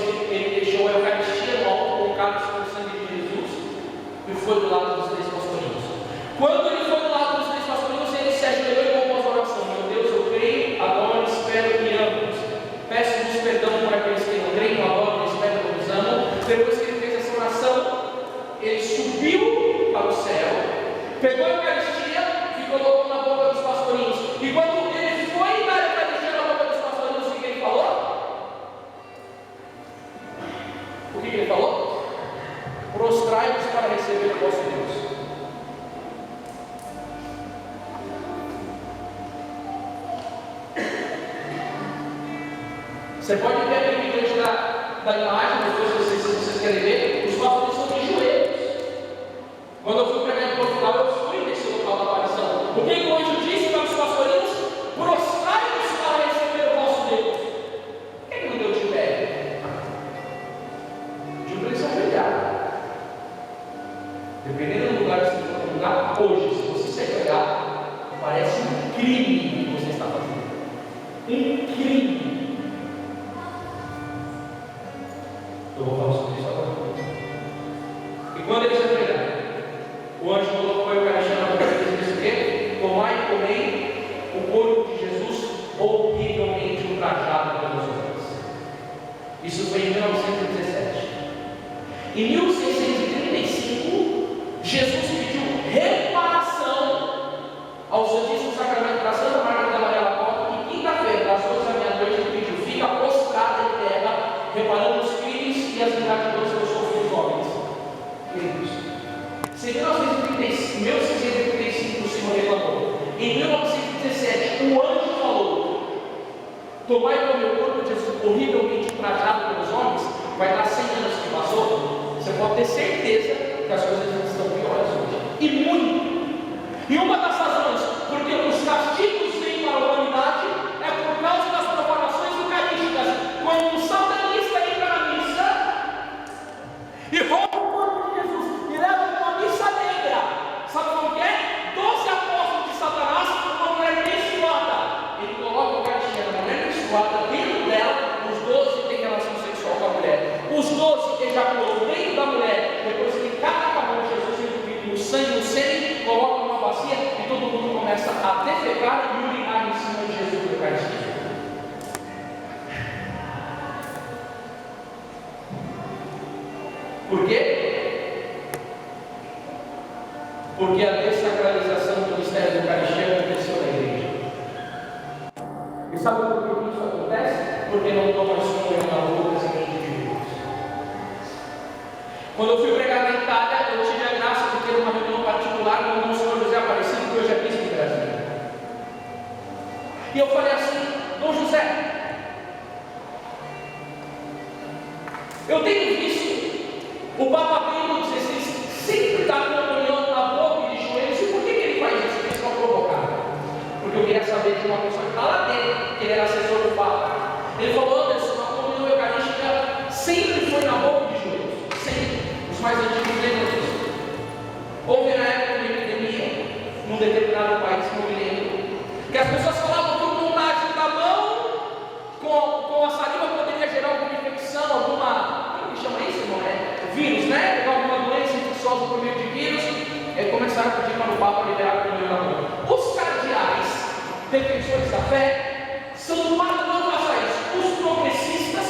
a Eucaristia no alto com o cálice com o sangue de Jesus e foi do lado dos 3 pastorinhos. Quando ele foi do lado dos 3 pastorinhos, ele se ajoelhou e compôs a oração: meu Deus, eu creio, adoro, espero e amo. Peço-vos perdão por aqueles que não creem, adoro, espero e vos amo. Depois que ele fez essa oração, ele subiu para o céu, pegou a Eucaristia e colocou na boca dos pastorinhos. E quando ele foi dar a Eucaristia na boca dos pastorinhos, o que ele falou? O que ele falou? Prostrai-vos para receber o vosso Deus. Você pode ver aqui no diante da imagem, depois se vocês querem ver, os pastores estão de joelhos. Quando eu fui pregar em Portugal, eu fui nesse local da aparição. O que o anjo disse para os pastorinhos? Prostrai-vos para receber o vosso Deus. Por que não deu de pé? Pediu para eles se ajoelhar. Dependendo do lugar que você for lugar, hoje, se você se ajoelhar, parece um crime que você está fazendo. Um crime. Eu vou falar sobre isso agora. E quando eles se ajoelharam, o anjo colocou a Eucaristia na boca deles e disse o quê? Tomai e comei o corpo de Jesus, horrivelmente ultrajado pelos homens. Isso foi em 1917. Em 1635, Jesus pediu reparação ao Santíssimo Sacramento da Santa Margarida da Maria Lacoque, e quinta-feira, das 12 da meia-noite, ele pediu: fica prostrada em terra, reparando os crimes e as ingratidões que eu sofri dos homens. Queridos, se em 1635 o Senhor reclamou, em 1917 o anjo falou: tomai e comer o corpo de Jesus horrivelmente ultrajado pelos homens, vai dar 100 anos que passou, você pode ter certeza que as coisas não estão piores hoje. E muito. E uma das razões porque os castigos vêm para a humanidade é por causa das profanações eucarísticas. Quando um satanista entra na missa e rouba o corpo de Jesus e leva uma missa negra, sabe como que é? 12 apóstolos de Satanás, uma mulher menstruada. Ele coloca a Eucaristia na mulher menstruada, dentro dela, os 12 têm relação sexual com a mulher. Os 12 ejaculou dentro da mulher, depois que cada acabou Jesus envolvido no sangue, no sêmen, coloca numa bacia e todo mundo começa a defecar e urinar em cima de Jesus na Eucaristia. Por quê? Porque a desacralização do mistério da Eucaristia aconteceu na igreja. E sabe por que isso acontece? Porque não toma comunhão na boca sem indivíduos. Quando eu fui pregar na Itália, eu tive a graça de ter uma reunião particular com o Senhor José Aparecido, que hoje é bispo do Brasil. E eu falei assim: Dom José, eu tenho visto o Papa Bento XVI sempre dar comunhão na boca e de joelhos. E por que ele faz isso? Porque isso não provocar. Porque eu queria saber de uma pessoa que está lá dentro, que ele era assessor do Papa. Ele falou: Anderson, a comunhão eucarística sempre foi na boca e de joelhos. Sempre. Os mais antigos lembram disso. Houve na época de epidemia, num determinado país, não me lembro, que as pessoas falavam que o contágio da mão com a saliva poderia gerar alguma infecção, alguma. Como que chama isso, irmão? Vírus, né? Alguma doença infecciosa por meio de vírus. Começaram a pedir para o Papa liberar a comunhão da mão. Os cardeais, defensores da fé, são do lado, não faça isso. Os progressistas,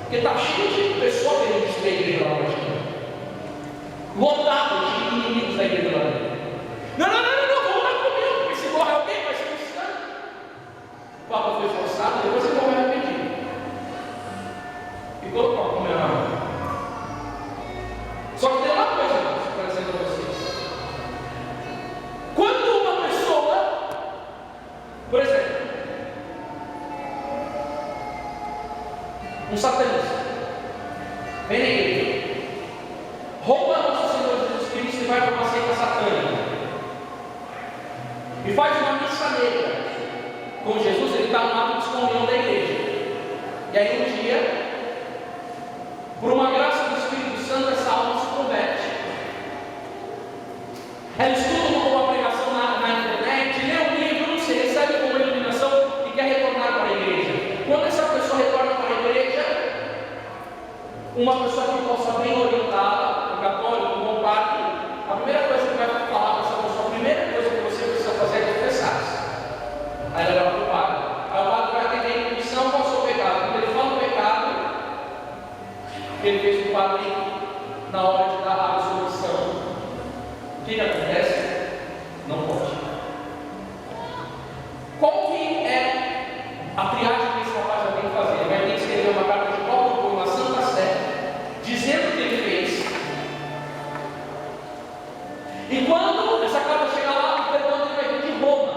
porque está cheio de pessoas querendo destruir a igreja lá hoje, lotado de inimigos da igreja lá. Não, vamos lá comigo, porque se morre alguém, vai ser cristão. O Papa foi forçado, depois ele morreu arrependido. E colocou a comunhão na mão. Só que tem uma coisa, para dizer para vocês. Quando uma pessoa, por exemplo, um satanista, vem na igreja, rouba nosso Senhor Jesus Cristo e vai para uma seita satânica, e faz uma missa negra com Jesus, ele está no ato de comunhão da igreja. E aí um dia, por uma graça do Espírito Santo, essa alma se converte. Ela escuta uma pregação na internet, lê um livro, se recebe como iluminação e quer retornar para a igreja. Quando essa pessoa retorna para a igreja, uma pessoa que possa bem orientada, um católico, um bom padre, a primeira coisa que vai falar para essa pessoa, a primeira coisa que você precisa fazer é confessar-se. Aí ela vai para o padre. Aí o padre vai atender a intuição, qual é o seu pecado? Quando ele fala o pecado que ele fez com o padre na hora de dar a absolvição, o que acontece? Não pode. Qual que é a triagem que esse rapaz vai ter que fazer? Ele vai ter que escrever uma carta de cobro por uma Santa Sé, dizendo o que ele fez. E quando essa carta chegar lá, o perdão dele vai vir de Roma,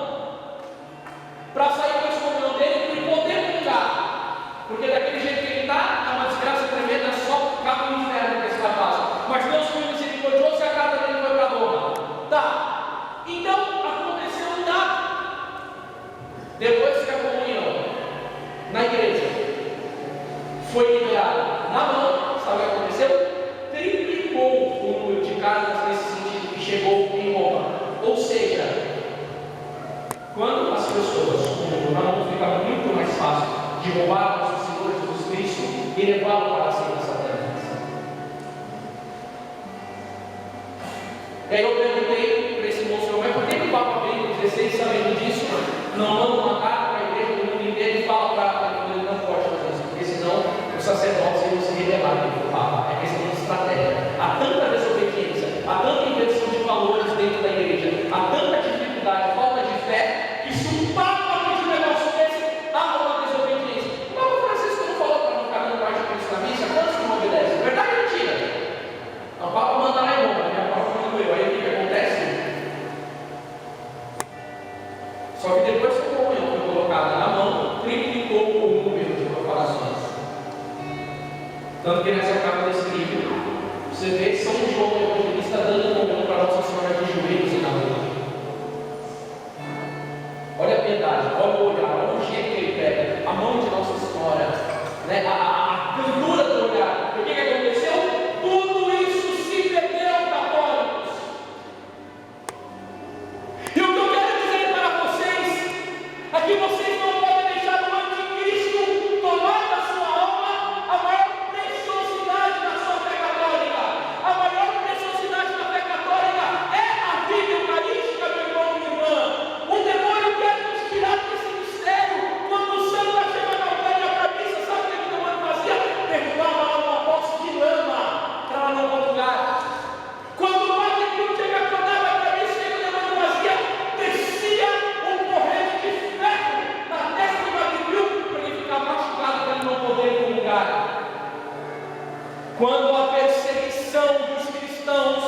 para sair com a excomunhão dele e poder mudar. Porque daquele jeito que ele está, é uma desgraça tremenda, só cabe no inferno que esse rapaz. Mas Deus foi misericordioso e a carta dele foi para Roma. Tá. Então aconteceu um dado. Depois que a comunhão na igreja foi liberada na mão, sabe o que aconteceu? Triplicou o número de casos nesse sentido que chegou em Roma. Ou seja, quando as pessoas comunham na mão, fica muito mais fácil de roubar nosso Senhor Jesus Cristo e levá-lo para a seita satânica. E aí eu perguntei para esse moço, mas por que o Papa Bento XVI, sabendo disso, não manda uma carta para a igreja do mundo inteiro e fala para ele não pode fazer isso, porque senão os sacerdotes iam se rebelar contra o Papa. É questão de estratégia. Há tanta desobediência, há tanta inversão de valores dentro da igreja, há tanta dificuldade, falta de fé, que se o Papa pedir um negócio desse, há uma desobediência. O Papa Francisco não falou para não ficar dando parte de Cristo na missa, quantos que não obedecem? Verdade ou mentira? O Papa manda lá em Roma, né? O Papa manda eu. Aí o que acontece? Só que depois que a comunhão foi colocada na mão, triplicou o número de profanações. Tanto que nessa capa desse livro, você vê São João Evangelista dando comunhão para Nossa Senhora de joelhos e na rua. Olha a piedade, olha o olhar, olha o jeito que ele pega, a mão de Nossa Senhora, né? a candura do olhar. O que aconteceu? Tudo isso se perdeu, católicos. E o que eu quero dizer para vocês é que vocês não podem deixar o anticristo tomar da sua alma a maior preciosidade da sua Quando a perseguição dos cristãos,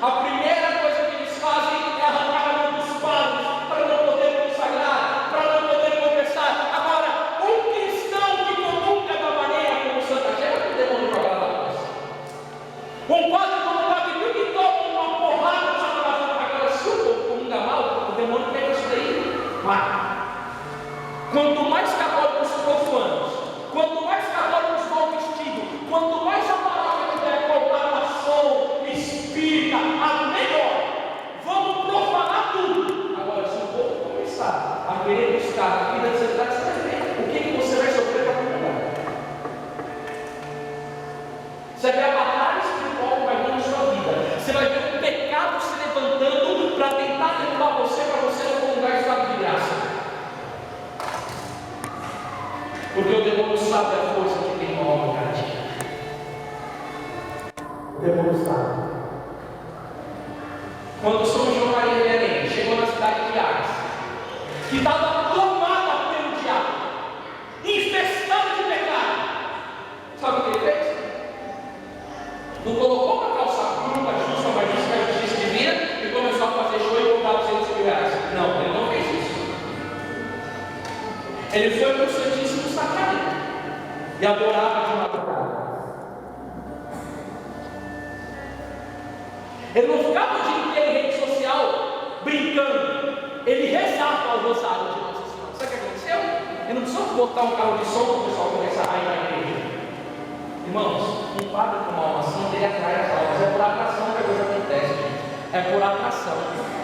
a primeira coisa que eles fazem é arrancar a mão dos padres para não poder consagrar, para não poder confessar. Agora, um cristão que comunga da maneira como Santa Gema, o demônio joga na cabeça. Um padre como que toma uma porrada de Satanás. Agora, se o povo comunga mal, o demônio pega isso daí. Quanto mais católicos profanos, quanto mais católicos vão vestidos, quanto mais a palavra tiver proclamação espírita, a melhor. Vamos profanar tudo. Agora, se o povo começar a querer buscar a vida de santidade, você vai ver o que você vai sofrer para comungar. Você vai ver a batalha espiritual que vai vir na sua vida. Você vai ver o pecado se levantando para tentar derrubar você, para você não comungar estado de graça. Porque o demônio sabe a força que tem uma alma cativa. O demônio sabe. Quando São João Maria Vianney chegou na cidade de Ars, que estava tomada pelo diabo, infestada de pecado, sabe o que ele fez? Não colocou uma calça curta, justa, mas justa, a justiça divina, e começou a fazer show e comprar 200 mil reais. Não, ele não fez isso. Ele foi para o Santíssimo Sacramento e adorava de madrugada. Ele não ficava o dia inteiro em rede social brincando. Ele rezava o rosário de Nossa Senhora. Sabe o que aconteceu? Ele não precisou botar um carro de som para o pessoal começar a ir na igreja. Irmãos, um padre com uma alma assim, ele atrai as almas. É por atração que a coisa acontece, gente. É por atração.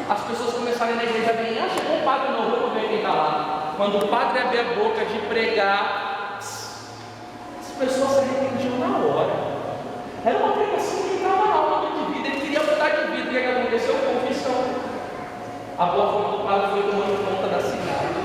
As pessoas começaram na igreja bem, chegou um padre novo, vamos ver quem está lá. Quando o padre abre a boca de pregar, as pessoas se arrependiam na hora. Era uma pregação que entrava na alma de vida. Ele queria mudar de vida. O que aconteceu? Confissão. A boa forma do padre foi tomando conta da cidade.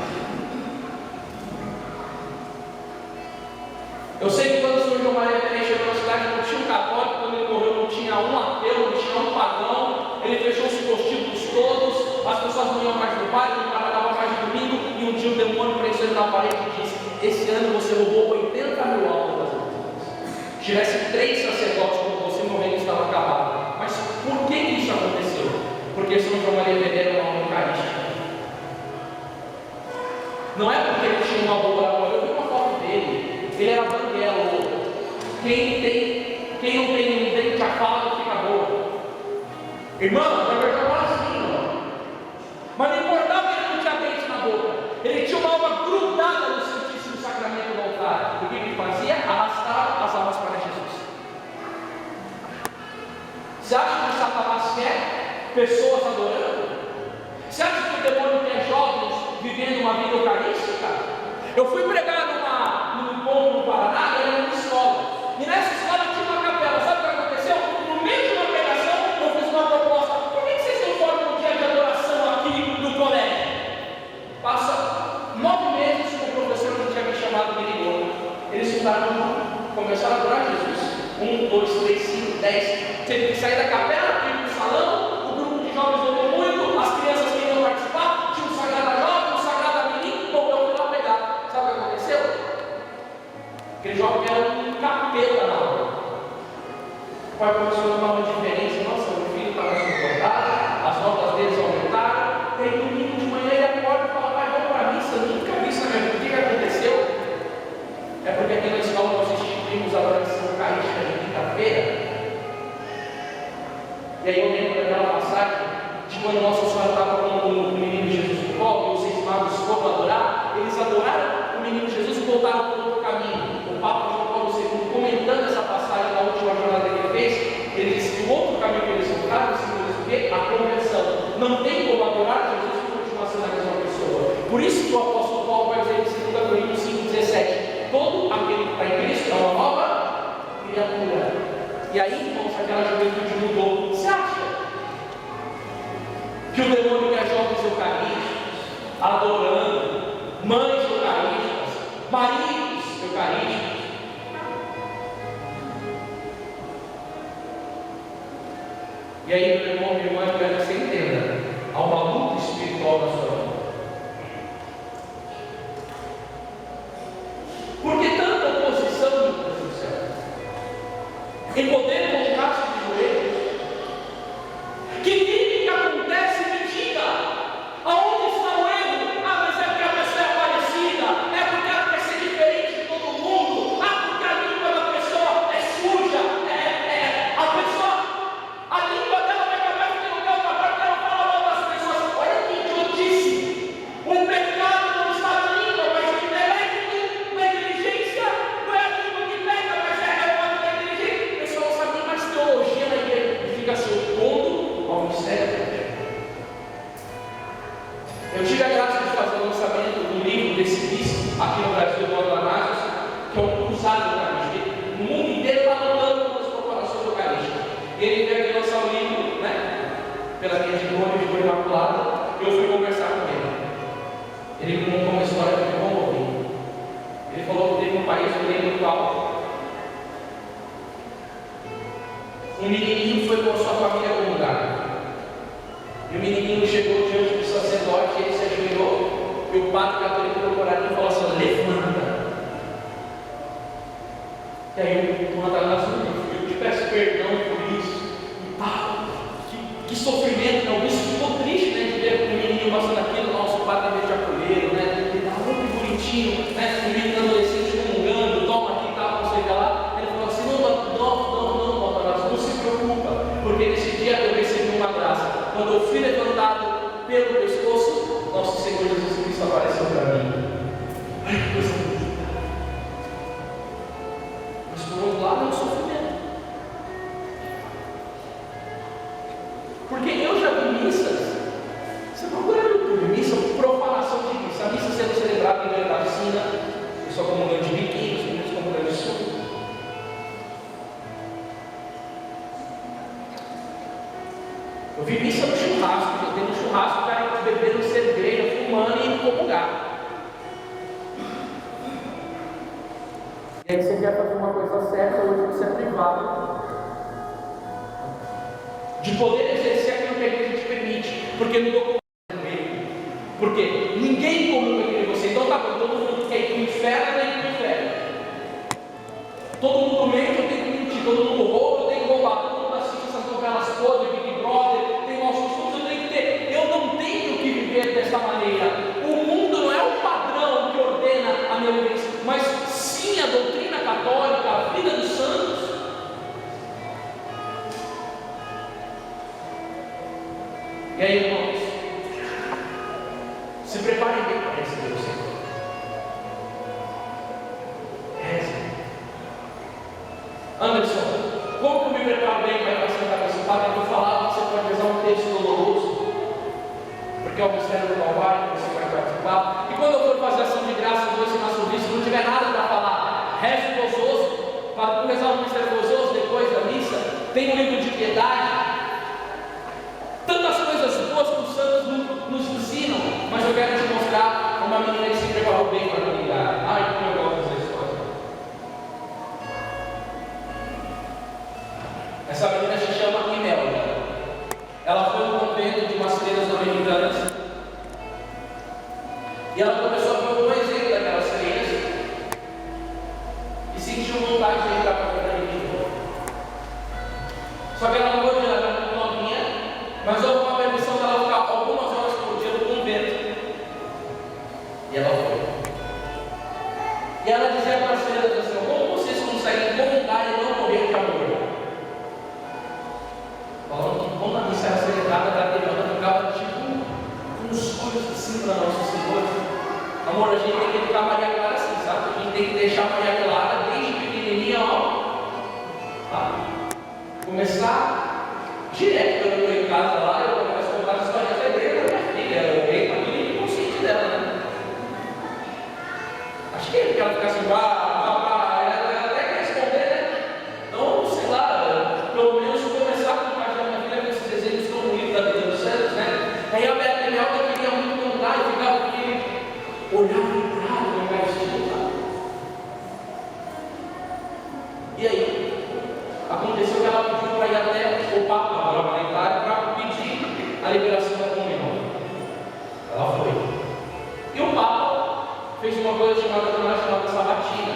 Eu sei que quando o São João Maria Vianney chegou na cidade, não tinha um católico. Quando ele morreu, não tinha um ateu, não tinha um pagão. Ele fechou os prostíbulos todos. As pessoas não iam mais no padre, não trabalhavam mais no domingo. E um dia o demônio prensou ele na parede e disse: esse ano você roubou 80 mil almas das pessoas. Se tivesse 3 sacerdotes como você, meu reino estava acabado. Mas por que isso aconteceu? Porque São João Maria Vianney era uma alma eucarística. Não é porque ele tinha uma boa alma. Eu vi uma foto dele. Ele era banguelo. Quem não tem um dente a fala fica boa. Irmão, vai perdoar assim, ó. Mas não importava que ele não tinha dente na boca. Ele tinha uma alma grudada no Santíssimo Sacramento do altar. E o que ele fazia? Arrastava as almas para Jesus. Você acha que o Satanás quer pessoas adorando? Você acha que o demônio quer jovens vivendo uma vida eucarística? Eu fui pregar num ponto no Paraná, era uma escola. E nessa escola tinha uma capela. Sabe o que aconteceu? No meio de uma pregação, eu fiz uma proposta. Por que vocês não formam um dia de adoração aqui no colégio? Passa 9 meses, o professor que tinha me chamado me ligou. Eles começaram a adorar Jesus. 1, 2, 3, 5, 10. Teve que sair da capela, ir para o salão. O grupo de jovens andou muito. As crianças queriam participar. Tinha um sagrado jovem, um sagrado menino. Bom, eu fui lá pegar. Sabe o que aconteceu? Aquele jovem era um capeta na hora. O pai começou a dar uma diferença. Nossa, meu filho estava suportado. As notas deles aumentaram. E aí, domingo de manhã, ele acorda e fala: pai, vamos para a missa. Eu nunca vi isso na minha vida. O que aconteceu? É porque aqui na escola nós instituímos a oração eucarística de quinta-feira. E aí eu lembro daquela passagem de quando Nossa Senhora estava com o menino Jesus no colo, e os 6 magos foram adorar. Eles adoraram o menino Jesus e voltaram para outro caminho. O Papa João Paulo II, comentando essa passagem na última jornada que ele fez, ele disse que o outro caminho que eles voltaram simboliza o quê? A conversão. Não tem como adorar Jesus e continuar sendo a mesma pessoa. Por isso que o apóstolo Paulo vai dizer em 2 Coríntios 5,17: todo aquele que está em Cristo é uma nova criatura. E aí, irmãos, aquela juventude mudou. Você acha que o demônio quer jovens eucarísticos, adorando, mães eucarísticas, maridos eucarísticos? E aí, meu irmão, minha irmã, eu quero que você entenda: há uma luta espiritual na sua vida. Por que tanta oposição, meu Deus do céu? ele veio aqui lançar o livro, né? Pela minha de cor imaculada. Eu fui conversar com ele. Ele contou uma história que eu não ouvi. Ele falou que teve um país, eu lembro qual. Um menininho foi com a sua família a algum lugar. E o menininho chegou diante do sacerdote, ele se ajoelhou, e o padre católico procurou e falou assim: levanta. E aí o Natanael disse: eu te peço perdão por isso. E tal. Que sofrimento, não? Isso ficou triste, né? De ver o menininho passando aquilo, nosso padre meio de acolheiro, né? Ele estava muito bonitinho, né? O menino adolescente comungando, toma aqui e tal, não sei o que lá. Ele falou assim: não se preocupa, porque nesse dia eu recebi uma graça. Quando eu fui levantado pelo pescoço, nosso Senhor Jesus Cristo apareceu para mim. Olha que coisa bonita. Mas por outro lado é um sofrimento. Porque eu já vi missas, você procura no YouTube, missa, profanação de missa, a missa sendo celebrada em verdade sina, pessoal comungando de biquíni, os meninos comungando de suco. Eu vi missa no churrasco, eu tenho um churrasco, o cara bebendo cerveja, fumando e indo comungar. E aí você quer fazer uma coisa certa, hoje você é privado de poder exercer aquilo que a igreja te permite, porque no documento é meio. Porque ninguém comunga aquilo que você. Então tá bom, todo mundo quer ir para o inferno, tem que ir para o inferno. Todo mundo mente, eu tenho que mentir. Todo mundo rouba, eu tenho que roubar. Todo mundo assiste essas novelas podres, Big Brother, tem nossos estudos, eu tenho que ter. Eu não tenho que viver dessa maneira. O mundo não é o padrão que ordena a minha vivência, mas sim a doutrina católica, a vida dos santos. E aí, irmãos, se preparem bem para receber o Senhor. Rezem. Anderson, como que eu me preparo bem para sentar com esse padre? Eu vou falar, você pode rezar um texto doloroso, porque é o mistério do Calvário que você vai participar. E quando eu for fazer ação de graça, eu vou ensinar sobre isso, não tiver nada para falar, reze gozoso, para rezar um mistério gozoso depois da missa, tem um livro de piedade. Tantas coisas boas que os santos nos ensinam, mas eu quero te mostrar uma menina que se preparou bem para a comunidade. Ai, como eu gosto dessa história. Essa menina se chama Imelda. Ela foi no convento de umas freiras dominicanas e ela começou a ver um exemplo daquelas freiras e sentiu vontade de entrar para a religião. Só que ela não pôde levar muito novinha, mas houve uma permissão dela ficar algumas horas por dia no convento. E ela foi. E ela dizia para as freiras assim: como vocês conseguem comungar e não morrer de amor? Falando que quando a missa era celebrada, ela ficava tipo com os olhos assim para Nosso Senhor. Amor, a gente tem que educar Maria Clara assim, sabe? A gente tem que deixar Maria Clara desde pequenininha, ó. Começar direto, quando eu estou em casa lá, eu começo a contar as histórias da igreja da minha filha. Eu olhei para aquilo e inconsciente dela, né? Acho que ela fica assim, ela até quer responder, né? Então, sei lá, pelo menos começar a contar da minha filha com esses exemplos que estão no livro da vida dos santos, né? Aí a Beata Imelda queria muito contar e ficava aqui, olhava e brava no lugar de tá? E aí? Aconteceu que ela pediu para ir até o Papa, lá na Itália, para pedir a liberação da comunhão. Ela foi. E o Papa fez uma coisa chamada sabatina.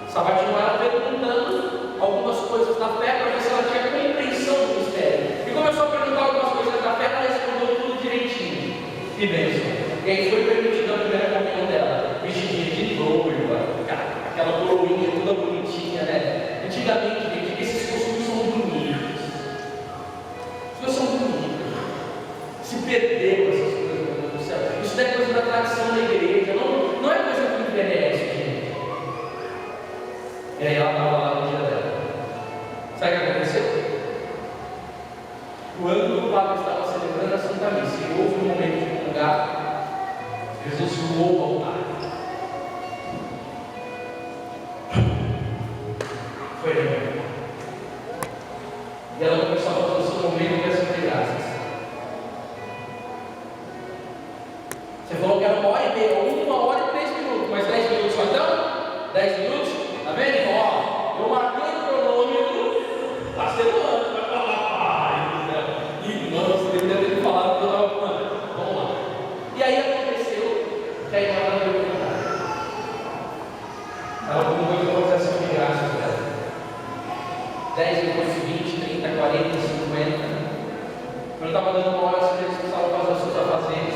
Sabatina era perguntando algumas coisas da fé para ver se ela tinha compreensão do mistério. E começou a perguntar algumas coisas da fé, ela respondeu tudo direitinho. E bênção. E aí foi permitida a primeira comunhão dela, vestidinha de noiva, aquela coroinha toda bonitinha, né? Antigamente, gente, esses costumes são bonitos. As coisas são bonitas. Se perdeu essas coisas, meu Deus do céu. Isso não é coisa da tradição da igreja, não é coisa que envelhece, gente. E aí ela estava lá no dia dela. Sabe o que aconteceu? Quando o Papa estava celebrando a Santa Missa e houve um momento de comungar, Jesus voou ao altar. Foi ali. E ela depois eu vou fazer ação de graças dela. 10, depois 20, 30, 40, 50. Eu estava dando uma hora, as crianças estavam fazendo seus afazeres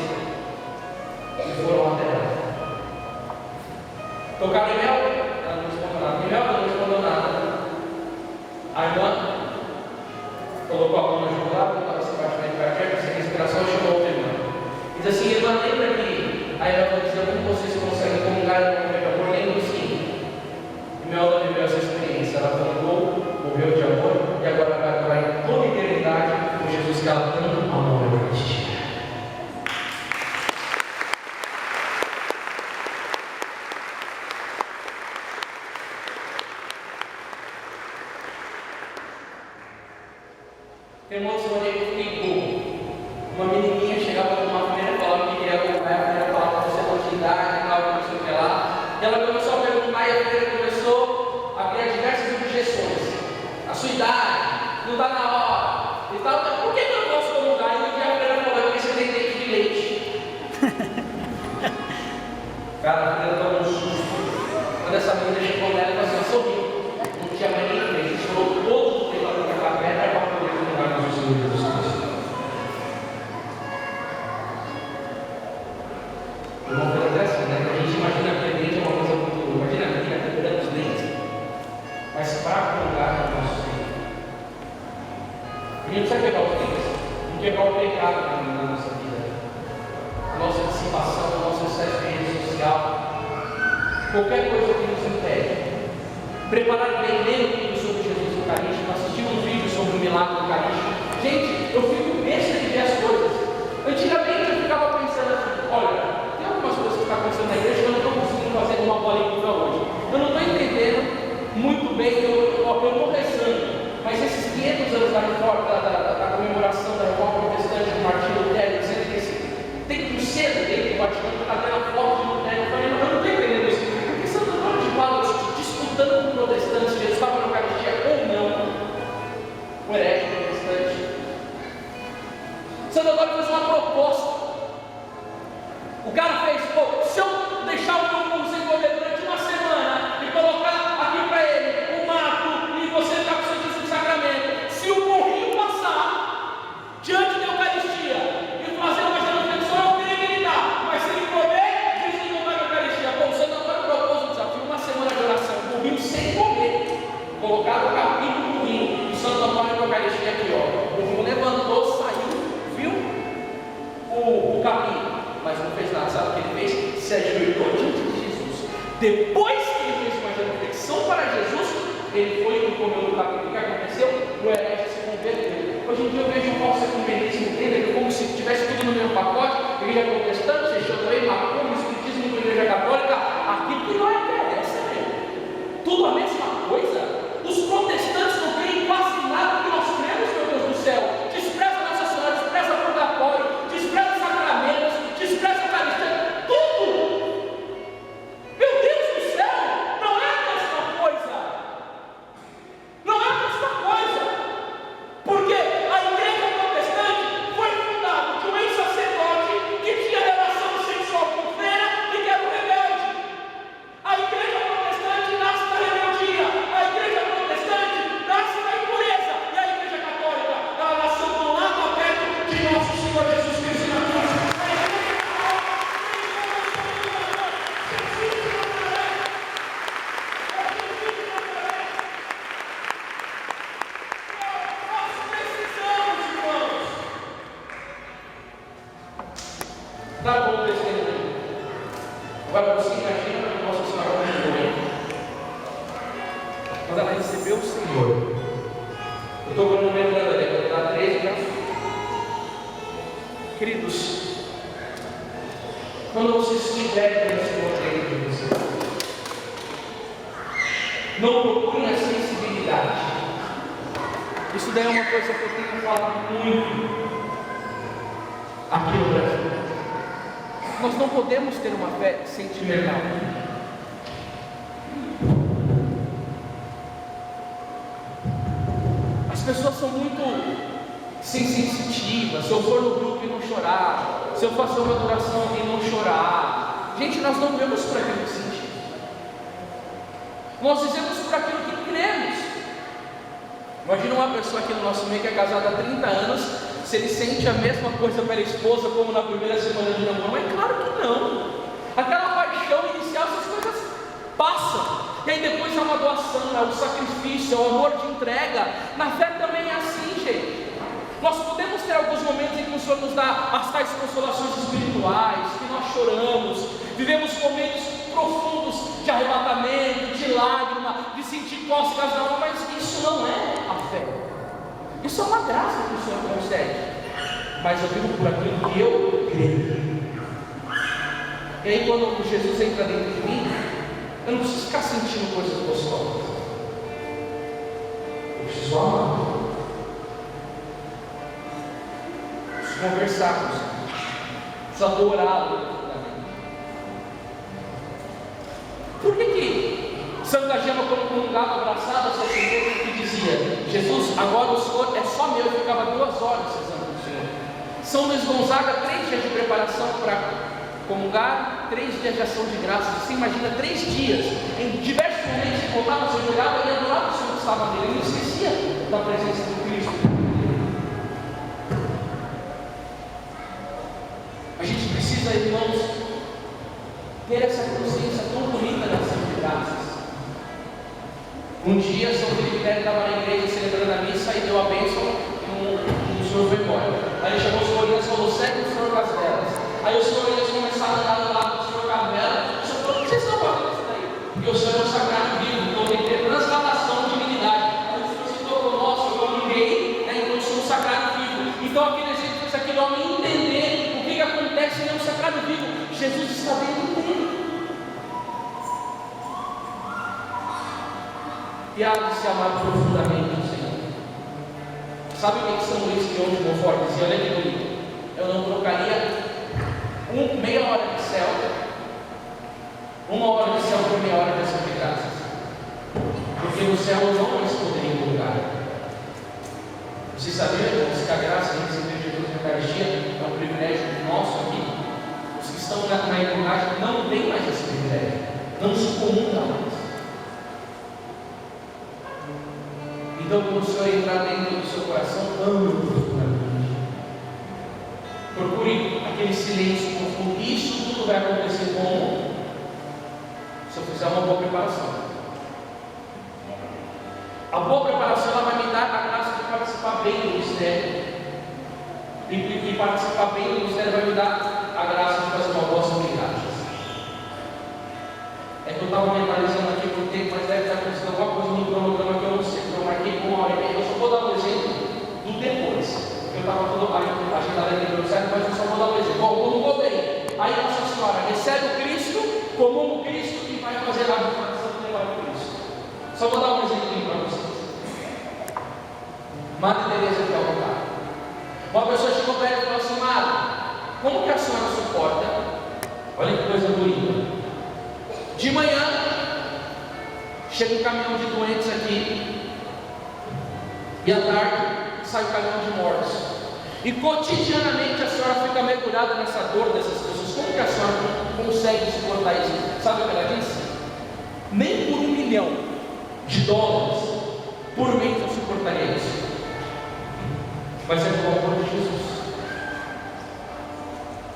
e foram até ela. Tocaram em mel, ela não respondeu nada. Em mel, ela não respondeu nada. A irmã colocou a mão no jugular, estava sem batimento cardíaco, sem respiração, e chamou outra irmã. Diz assim: irmã, lembra que a irmã dizia como vocês conseguem comungar e não pecador? Lembra sim. E Mel viveu essa experiência. Ela plantou, morreu de amor, e agora vai para em toda a eternidade com Jesus que ela tanto amou na Eucaristia. Tem uma outra maneira que eu fiquei bobo. Uma menininha chegava com uma freira e falava que queria acompanhar, a freira falava que você não tinha idade, não sei o que lá. E ela começou a perguntar e a freira começou a criar diversas objeções. A sua idade, não está na hora. E tal, por que eu não posso comungar? E um dia a freira falou: porque você tem dente de leite. Cara, a freira tomou um susto. Quando essa menina chegou nela, ela falou assim: sorriu. Não tinha mais nem frente. Chorou todo o tempo para ficar perto para poder comungar com o Senhor Jesus Cristo. Uma coisa dessa, né? A gente imagina que a dente é uma coisa muito. Imagina a menina quebrando os dentes. Mas para comungar com o nosso Senhor, a gente precisa quebrar os dentes. Não quebrar o pecado na nossa vida. A nossa dissipação, o nosso excesso de rede social. Qualquer coisa que nos impede. Preparar bem, ler um livro sobre Jesus Eucarístico, assistir um vídeo sobre o milagre eucarístico. Gente, eu fico besta de ver as coisas. Antigamente eu ficava pensando assim: olha, tem algumas coisas que estão acontecendo na igreja que eu não estou conseguindo fazer uma boa leitura hoje. Eu não estou entendendo muito bem, eu estou rezando, mas esses 500 anos da comemoração da Reforma Protestante do Martinho Lutero, dizendo que tem um cedo dentro do Vaticano, está tendo a foto de Lutero. Eu falei: não, eu não estou entendendo isso. Porque Santo Antônio de Padua, disputando com protestantes, Jesus estava na Eucaristia ou não, o herege protestante. Santo Antônio fez uma proposta. O cara fez: pô, se eu deixar o meu mundo sem comer durante uma semana e colocar aqui para ele um mato e você ficar com o Santíssimo Sacramento, se o burrinho passar diante da Eucaristia e fazer uma reflexão, eu creio que ele dá, mas se ele comer, diz que não vai na Eucaristia. Bom, o Santo Antônio propôs um desafio: uma semana de oração, o burrinho sem comer, colocava o capítulo do burrinho, e Santo Antônio na Eucaristia aqui, ó. O burrinho levantou, saiu, viu o capítulo, mas não fez nada. Sabe o que ele fez? Se ajoelhou diante de Jesus. Depois que ele fez uma reflexão para Jesus, ele foi e comeu no capítulo. O que aconteceu? O herege se converteu. Hoje em dia eu vejo um falso ecumenismo dele, como se tivesse tudo no mesmo pacote: igreja protestante, Xandrei, macumba, espiritismo com a igreja católica. Aquilo que não interessa, né? Tudo a mesma coisa. Os protestantes não creem quase nada que nós cremos, meu Deus do céu. Despreza Nossa Senhora, despreza o purgatório, despreza os sacramentos, despreza a Eucaristia, tudo. Meu Deus do céu, não é a mesma coisa. Não é a mesma coisa. Porque a igreja protestante foi fundada por um ex-sacerdote que tinha relação sexual com freira e que era um rebelde. A igreja protestante nasce da rebeldia. A igreja protestante nasce da impureza. E a igreja católica, ela nasceu do lado aberto de nosso Senhor Jesus Cristo na cruz. Tá bom, testemunho. Agora você imagina que Nossa Senhora morreu. Quando ela recebeu o Senhor, eu estou lembrando ali, na 13, né? Queridos, quando vocês estiverem no Senhor dentro de você, não procurem a sensibilidade. Isso daí é uma coisa que eu tenho falado muito aqui no Brasil. Nós não podemos ter uma fé sentimental. As pessoas são muito sensitivas. Se eu for no grupo e não chorar, se eu fazer uma adoração e não chorar, gente, nós não vemos por aquilo que sentimos. Nós dizemos por aquilo que cremos. Imagina uma pessoa aqui no nosso meio que é casada há 30 anos, se ele sente a mesma coisa pela esposa como na primeira semana de namoro. Mas claro que não. Aquela paixão inicial, essas coisas passam. E aí depois é uma doação, é um sacrifício, é o amor de entrega. Na fé também é assim, gente. Nós podemos ter alguns momentos em que o Senhor nos dá as tais consolações espirituais, que nós choramos, vivemos momentos profundos de arrebatamento, de lágrima, de sentir cócegas na alma, mas isso não é a fé. Isso é uma graça que o Senhor concede. Mas eu vivo por aquilo que eu creio. E aí quando Jesus entra dentro de mim, eu não preciso ficar sentindo coisas gostosas. Eu preciso amar. Preciso conversar com o Senhor. Preciso adorá-lo. Por que Santa Gema, quando comungava abraçada a sua certeza, que dizia: Jesus, agora o Senhor é só meu, eu ficava 2 horas rezando com o Senhor. São Luís Gonzaga, 3 dias de preparação para comungar, 3 dias de ação de graças. Você imagina 3 dias, em diversos momentos ele voltava, se jogava e adorava o Senhor que estava nele. Ele não esquecia da presença do Cristo. A gente precisa, irmãos, ter essa consciência tão bonita da ação de graças. Um dia São Felipe Neri estava na igreja celebrando a missa e deu a bênção e o senhor foi embora. Aí ele chamou os corinhos e falou: segue o senhor com as velas. Aí os corinhos começaram a andar do lado do senhor com a vela. O senhor falou: vocês estão fazendo isso daí? Porque o senhor é um sagrado vivo, então tem que ter transladação de divinidade. Aí o senhor se tocou: nossa, eu amei, né? Então eu sou um sagrado vivo. Então aquele exemplo fez aquele homem entender o que acontece num sagrado vivo. Jesus está dentro dele. E há de se amar profundamente o Senhor. Sabe o que São Luís de Onde Monfort dizia? Olha que bonito. Eu não trocaria meia hora de céu, 1 hora de céu por meia hora de ação de graças. Porque no céu eu não mais poderia lugar. Você sabia, irmãos, que a graça de receber Jesus na Eucaristia é um privilégio nosso aqui? Os que estão na Irmandade não têm mais esse privilégio, não se comungam mais. Então, quando o Senhor entrar dentro do seu coração, ame profundamente. Procure aquele silêncio profundo. Isso tudo vai acontecer como? Se eu fizer uma boa preparação. A boa preparação ela vai me dar a graça de participar bem do mistério. E participar bem do mistério vai me dar a graça de fazer uma boa ação de graças. É que eu estava mentalizando aqui por tempo, mas deve estar acontecendo alguma coisa no cronograma que eu não sei, porque eu marquei com 1 hora e meia. Eu só vou dar um exemplo do depois. Eu estava todo agendado aqui no certo, mas eu só vou dar um exemplo. Bom, comungou bem. Aí Nossa Senhora recebe o Cristo, comunga o Cristo e vai fazer a reformação do levar o Cristo. Só vou dar um exemplo para vocês. Madre Teresa de Calcutá. Uma pessoa chegou para ela e falou assim: Madre, como que a senhora suporta? Olha que coisa bonita. De manhã, chega um caminhão de doentes aqui, e à tarde sai o caminhão de mortos. E cotidianamente a senhora fica mergulhada nessa dor dessas pessoas. Como que a senhora consegue suportar isso? Sabe o que ela disse? Nem por $1 milhão por mês eu suportaria isso. Mas é pelo amor de Jesus.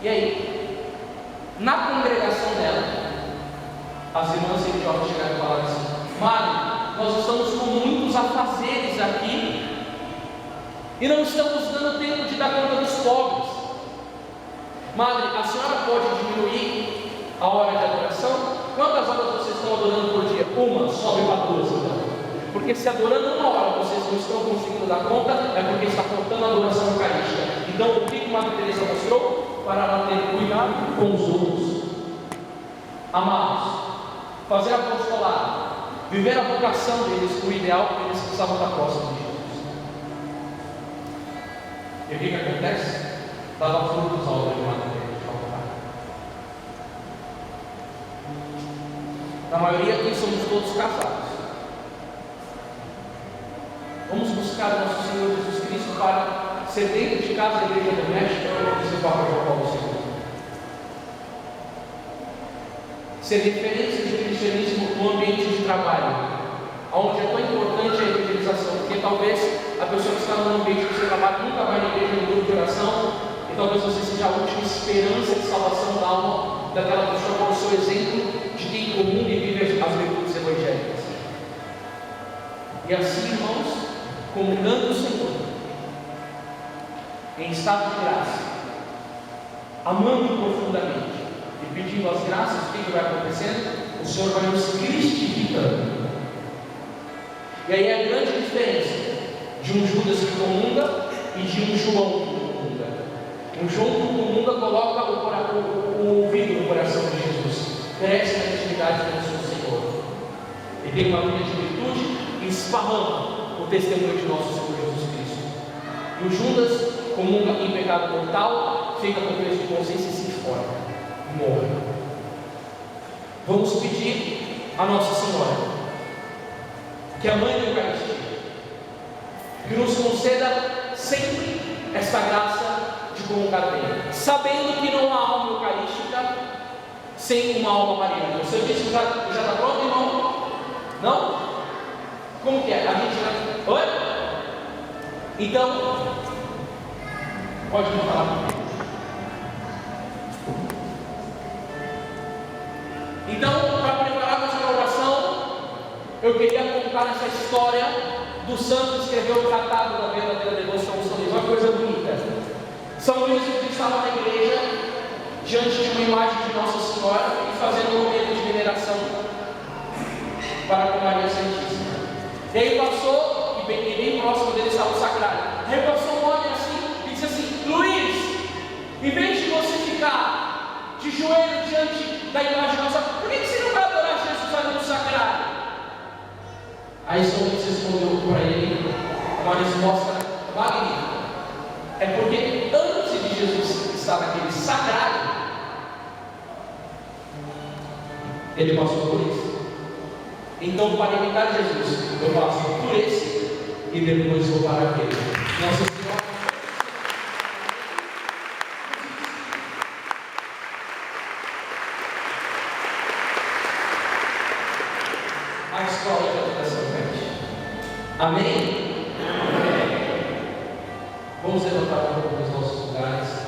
E aí, na congregação dela, as irmãs religiosas chegaram e falaram assim: Mário, nós estamos com muitos afazeres aqui e não estamos dando tempo de dar conta dos pobres. Madre, a senhora pode diminuir a hora de adoração? Quantas horas vocês estão adorando por dia? 1, sobe para 2 então. Porque se adorando 1 hora vocês não estão conseguindo dar conta, é porque está faltando a adoração eucarística. Então o que Madre Teresa mostrou? Para ela ter cuidado com os outros. Amados, fazer apostolado, viver a vocação deles, o ideal, porque eles precisavam estar próximos de Jesus. E o que acontece? Dava frutos ao olho de Madre Teresa de Calcutá. Na maioria aqui somos todos casados. Vamos buscar o nosso Senhor Jesus Cristo para ser dentro de casa a igreja doméstica, como disse o Papa João Paulo II. Ser referência de cristianismo no ambiente de trabalho. trabalho, onde é tão importante a evangelização, porque talvez a pessoa que está no ambiente do seu trabalho nunca vai na igreja no grupo de oração, e talvez você seja a última esperança de salvação da alma daquela pessoa com o seu exemplo de quem comum e vive as virtudes evangélicas. E assim, irmãos, comungando o Senhor, em estado de graça, amando profundamente e pedindo as graças, o que vai acontecendo? O Senhor vai nos cristificando. E aí é a grande diferença de um Judas que comunga e de um João que comunga. Um João que comunga coloca o ouvido no coração de Jesus, cresce na intimidade com o seu Senhor, e tem uma vida de virtude e esparrama o testemunho de nosso Senhor Jesus Cristo. E o Judas comunga em pecado mortal, fica com peso de consciência e se enforca, morre. Vamos pedir a Nossa Senhora, que é a mãe da Eucaristia, que nos conceda sempre esta graça de comungar bem, sabendo que não há alma eucarística sem uma alma mariana. Você disse que já está pronto, irmão? Não? Como que é? A gente vai... Oi? Então, pode me falar comigo. Então, para prepararmos para a oração, eu queria contar essa história do santo que escreveu o tratado da verdadeira devoção de São Luís. Uma coisa bonita. São Luís estava na igreja, diante de uma imagem de Nossa Senhora, e fazendo um momento de veneração para com Maria Santíssima. E aí passou, e bem próximo dele estava o sacrário. Aí passou um homem assim, e disse assim: Luís, em vez de você ficar de joelho diante da imagem nossa, por que você não vai adorar Jesus ali no sacrário? Aí São Luís respondeu para ele uma resposta magnífica. É porque antes de Jesus estar naquele sacrário, ele passou por isso. Então, para imitar Jesus, eu passo por esse e depois vou para aquele. Nossa Senhora. A escola de adoração pede. Amém? Amém. Vamos levantar um pouco dos nossos lugares.